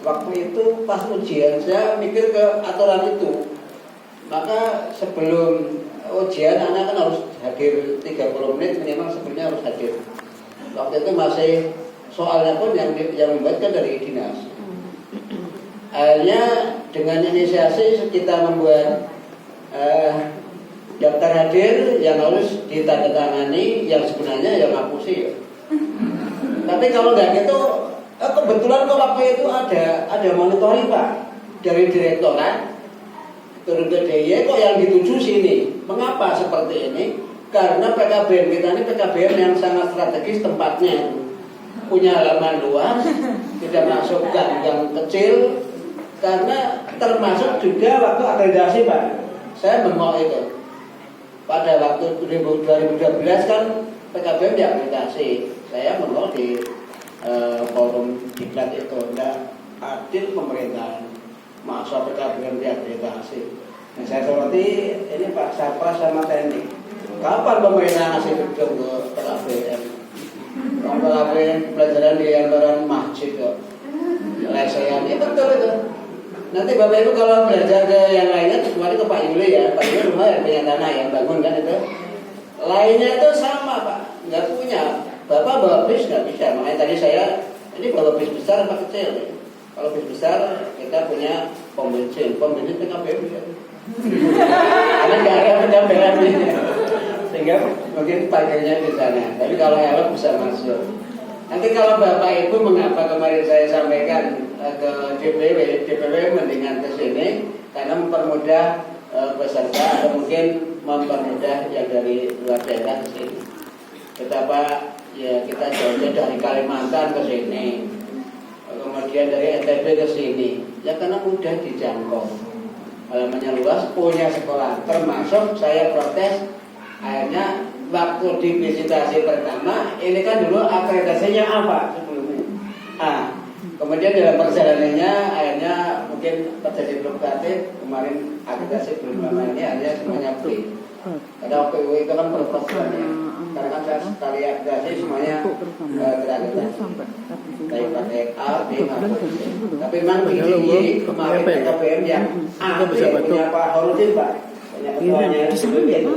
Waktu itu pas ujian saya mikir ke aturan itu. Maka sebelum ujian anak kan harus hadir 30 menit minimal sebelumnya harus hadir. Waktu itu masih soalnya pun yang membuatkan dari dinas. Akhirnya dengan inisiasi kita membuat daftar hadir yang harus ditandatangani yang sebenarnya yang ngapusi ya. Tapi kalau nggak gitu, kebetulan kok waktu itu ada monitoring Pak dari direktorat turun ke DIY kok yang dituju sini. Mengapa seperti ini? Karena PKBM kita ini PKBM yang sangat strategis tempatnya, punya halaman luas, tidak masuk gang yang kecil. Karena termasuk juga waktu akreditasi Pak, saya bengok itu. Pada waktu 2012 kan PKBM diakreditasi, saya bengok di forum diklat itu, enggak adil pemerintahan, masa PKBM diakreditasi. Nah, saya soroti ini Pak Sapra sama TNI. Kapan pemerintah ngasih gedung ke PKBM? Kalau PKBM pelajaran di antaran masjid kok. Lesehan, ini betul itu. Nanti Bapak Ibu kalau belajar ke yang lainnya, kemarin ke Pak Yuli ya, Pak Yuli rumah yang punya tanah yang bangun kan itu. Lainnya itu sama Pak, nggak punya. Bapak bawa bis nggak bisa, makanya tadi saya ini bawa bis besar apa kecil? Kalau bis besar kita punya pom bensin PKBM ya. Karena nggak ada penyampaian sehingga mungkin parkirnya di sana. Tapi kalau elok bisa masuk. Nanti kalau Bapak Ibu mengapa kemarin saya sampaikan ke DPW mendingan ke sini karena mempermudah peserta atau mungkin mempermudah yang dari luar daerah ke sini. Betapa ya kita jauhnya dari Kalimantan ke sini, kemudian dari NTB ke sini, ya karena mudah dijangkau. Halamannya luas, punya sekolah. Termasuk saya protes, akhirnya waktu di visitasi pertama, ini kan dulu akreditasinya apa sebelumnya? Kemudian dalam perjalanannya akhirnya mungkin terjadi fluktuatif. Kemarin akreditasi belum lama ini akhirnya semuanya free. Karena waktu itu kan berproses ya. Karena kan saya sekali akreditasi semuanya terakreditasi. Baik pakai A, B, maupun C. Tapi memang begini kemarin PKBM yang A, B punya Pak Horudin Pak. Banyak ketuanya itu.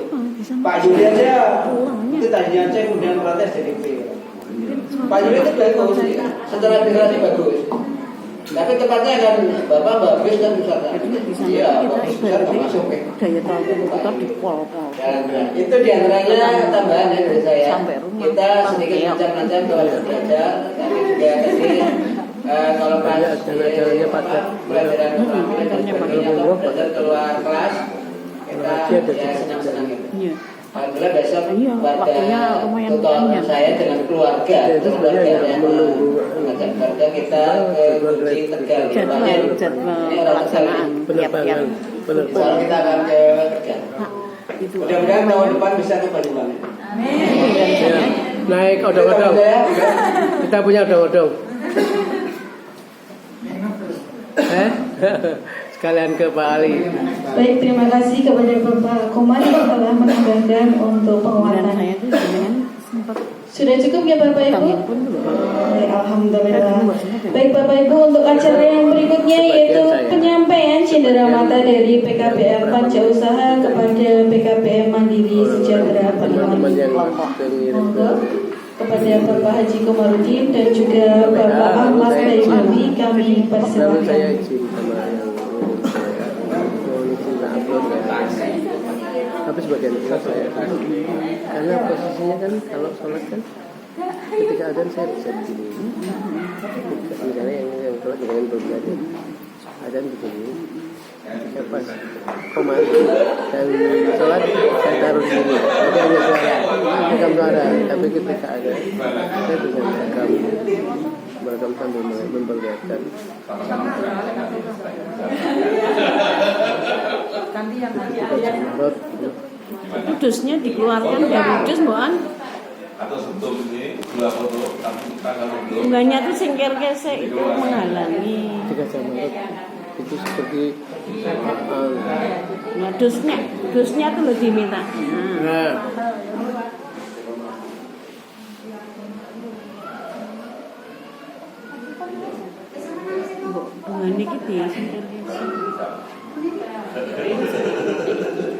Pak Yuli aja itu tadinya C kemudian protes jadi B. Pak Yuli itu bagus, secara birokrasi bagus. Tapi tepatnya kan Bapak bagus kan misalkan. Iya, bagus besar termasuk Daya tahu kita di pol-pol. Itu diantaranya tambahan dari saya. Kita sedikit macam-macam kalau belajar, tapi juga tadi kalau pas pelajaran keterampilan dan sebagainya atau belajar keluar kelas, kita ya senang-senang gitu. Alhamdulillah besok pada tutorial saya dengan keluarga yang mengajak keluarga kita ke Kunci Tegal. Ini orang Tegal. Soal kita akan ke Tegal. Mudah-mudahan tahun depan bisa ke Banyuwangi. Naik odong-odong. Kita punya odong-odong. Sekalian ke Pak Ali. Baik, terima kasih kepada Bapak Komar yang telah menambahkan untuk penguatan. Sudah cukup ya Bapak Ibu? Baik, alhamdulillah. Baik Bapak Ibu, untuk acara yang berikutnya yaitu penyampaian cenderamata dari PKPM Panca Usaha kepada PKPM Mandiri Sejahtera Banyuwangi. Monggo kepada Bapak Haji Komarudin dan juga Bapak Ahmad Bayduri kami persilakan. Tapi sebagian besar saya karena posisinya kan kalau sholat kan ketika adzan saya bisa begini, misalnya yang sholat dengan berbeda adzan begini, saya pas komat dan sholat saya taruh di sini, jadi hanya suara, tapi ketika ada saya bisa merekam sambil memperlihatkan. Dusnya dikeluarkan dari dus bukan? Atau sebelum ini dua foto tapi tanggal belum. Enggaknya tuh singkir gesek itu menghalangi. Jika jamarot itu seperti Nah dusnya tuh lo diminta. nah. Bunganya gitu ya singkir gesek.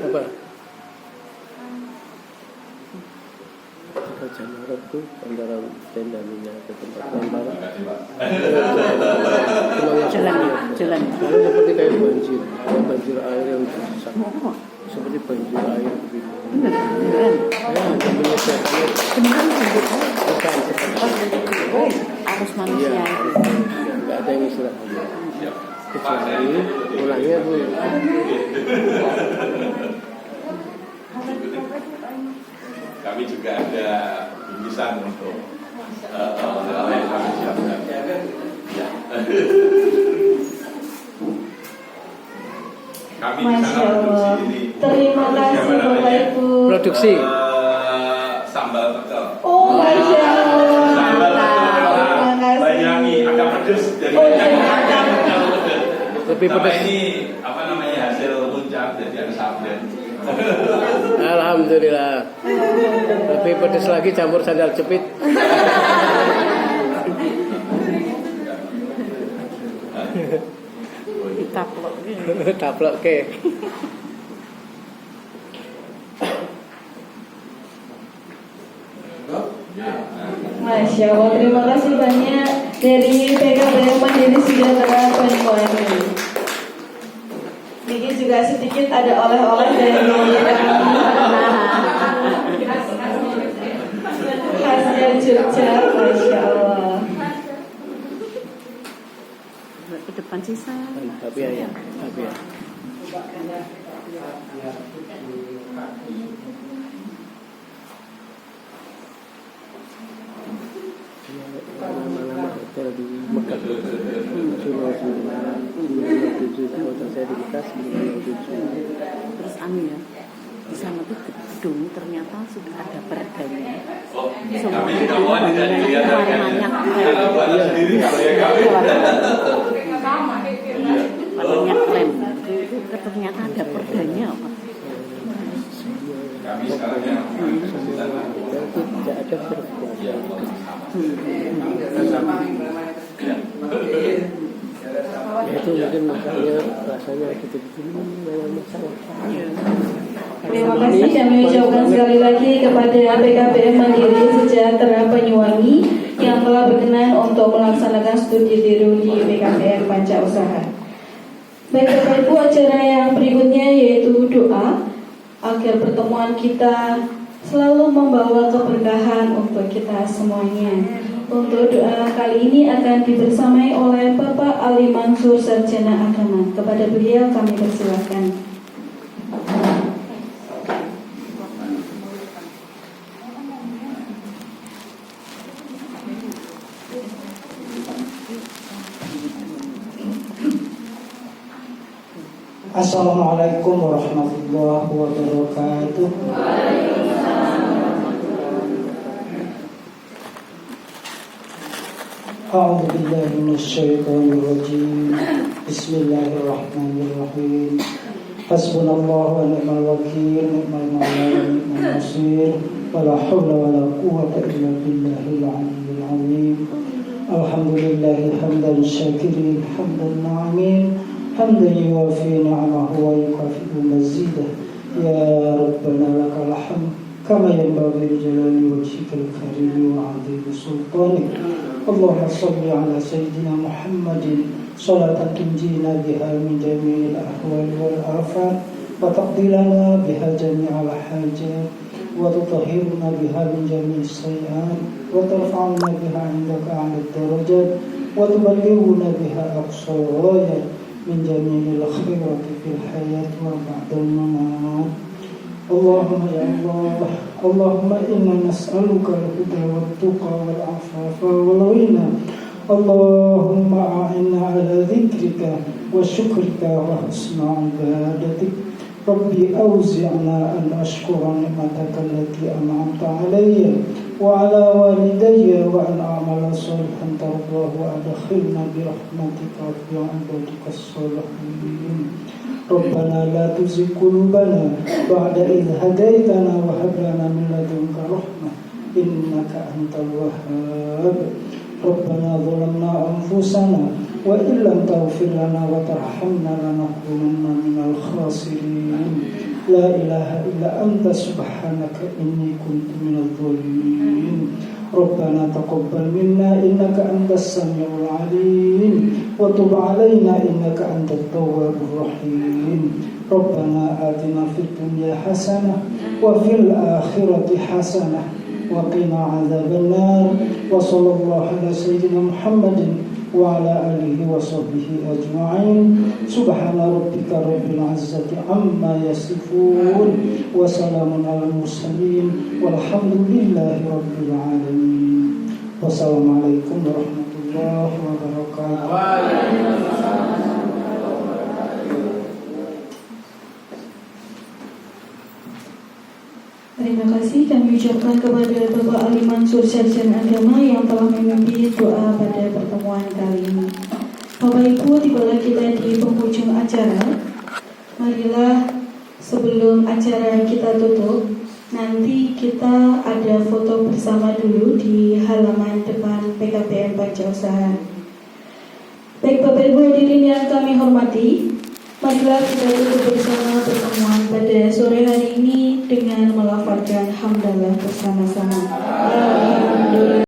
Apa? Jika jamarot itu antara tenda minyak ke tempat lempar. Jalan. Lalu seperti kayak banjir air yang besar. Seperti banjir air begitu. Beneran. Saya hanya menyelesaikannya. Bukan. Arus manusia Iya. itu. Nggak ada yang istilahnya. Kecuali pulangnya bu. Kami juga ada bingkisan untuk yang kami siapkan. Ya. Kami di Masya sana Allah. produksi ini. Terima kasih Bapak Ibu. Produksi. Sambal pecel. Oh, Masya Allah. Sambal pecel Terima kasih. Banyangi agak pedes jadi Oh, Banyangi iya. agak pecel. Lebih Sama pedas. ini apa namanya hasil muncak jadi ada sarden. Alhamdulillah. Lebih pedas lagi campur sandal jepit. Ditaplok. Taplok ke. Masya Allah, terima kasih banyak dari PKBM Mandiri Sejahtera Banyuwangi. Ini juga sedikit ada oleh-oleh dari khasnya Jogja, Masya Allah. Ke depan sisa. Tapi ya. Nama-nama hotel di Mekah. Surau 997 itu hotel saya di Mekah 997. Terus ya, di sana tuh gedung ternyata sudah ada perdanya. Semua gedung bangunannya warnanya warnanya krem. Itu ternyata ada perdanya, Pak. Kami sekarang yang Itu tidak ada perbedaan. Itu mungkin makanya rasanya gitu-gitu banyak masalah. Terima kasih kami ucapkan sekali lagi kepada PKBM Mandiri Sejahtera Banyuwangi yang telah berkenan untuk melaksanakan studi tiru di PKBM Panca Usaha. Baik Bapak Ibu, acara yang berikutnya yaitu doa agar pertemuan kita selalu membawa keberkahan untuk kita semuanya. Untuk doa kali ini akan dibersamai oleh Bapak Ali Mansur Sarjana Agama. Kepada beliau kami persilakan. Assalamualaikum warahmatullahi wabarakatuh. A'udzu billahi minasyaitonir rajim. Bismillahirrahmanirrahim. Hasbunallahu wa ni'mal wakeel, ni'mal mawla wa ni'mal nasir. Wala haula wala quwwata illa billahil aliyyil azim. Alhamdulillahi hamdan syakirin, hamdan na'imin, hamdan yuwafi ni'amahu wa yukafi'u mazidah. Ya Rabbana lakal hamd kama yanbaghi li jalali wajhikal karim wa 'azimi sultanik. Allahumma shalli ala sayyidina Muhammadin salatan tunjina biha min jami'il ahwal wal afat wa taqdilana biha jami'al hajat wa tutahhiruna biha min jami'is sayyi'at wa tarfa'una biha 'indaka 'ala darajat wa tuballighuna biha aqsal ghayat min jami'il khairati fil hayat wa ba'dal mamat. Allahumma ya Allah, Allahumma inna nas'aluka al-huda wat-tuqa wal-'afafa wal-ghina. Allahumma a'inna ala dhikrika wa syukrika wa husna ibadatik. Rabbi awzi'na an ashkura ni'mataka allati an'amta alayya wa ala walidayya wa an a'mala salihan tardahu wa adkhilna bi rahmatika fi 'ibadikas shalihin. Rabbana la tuzigh qulubana ba'da idh hadaytana wa hab lana min ladunka rahmah innaka antal wahhab. Rabbana zalamna anfusana wa illam taghfir lana wa tarhamna lanakunanna minal khasirin. La ilaha illa anta subhanaka inni kuntu minadh dhalimin. Rabbana taqabbal minna innaka antas samiul alim wa tub alaina innaka antat tawwabur rahim. Rabbana atina fid dunya hasanah wa fil akhirati hasanah wa qina adzabannar. Wa sallallahu ala sayyidina Muhammadin wa ala alihi wa sahbihi ajma'in. Subhana rabbika rabbil izzati amma yasifun wa salamun alal mursalin walhamdulillahi rabbil alamin. Wassalamualaikum warahmatullahi wabarakatuh. Terima kasih kami ucapkan kepada Bapak Ali Mansur Sarjana Agama yang telah memimpin doa pada pertemuan kali ini. Bapak Ibu, tibalah kita di penghujung acara. Marilah sebelum acara kita tutup, nanti kita ada foto bersama dulu di halaman depan PKBM Panca Usaha. Baik Bapak Ibu hadirin yang kami hormati, marilah kita tutup bersama pertemuan pada sore hari ini dengan melafalkan hamdalah bersama-sama.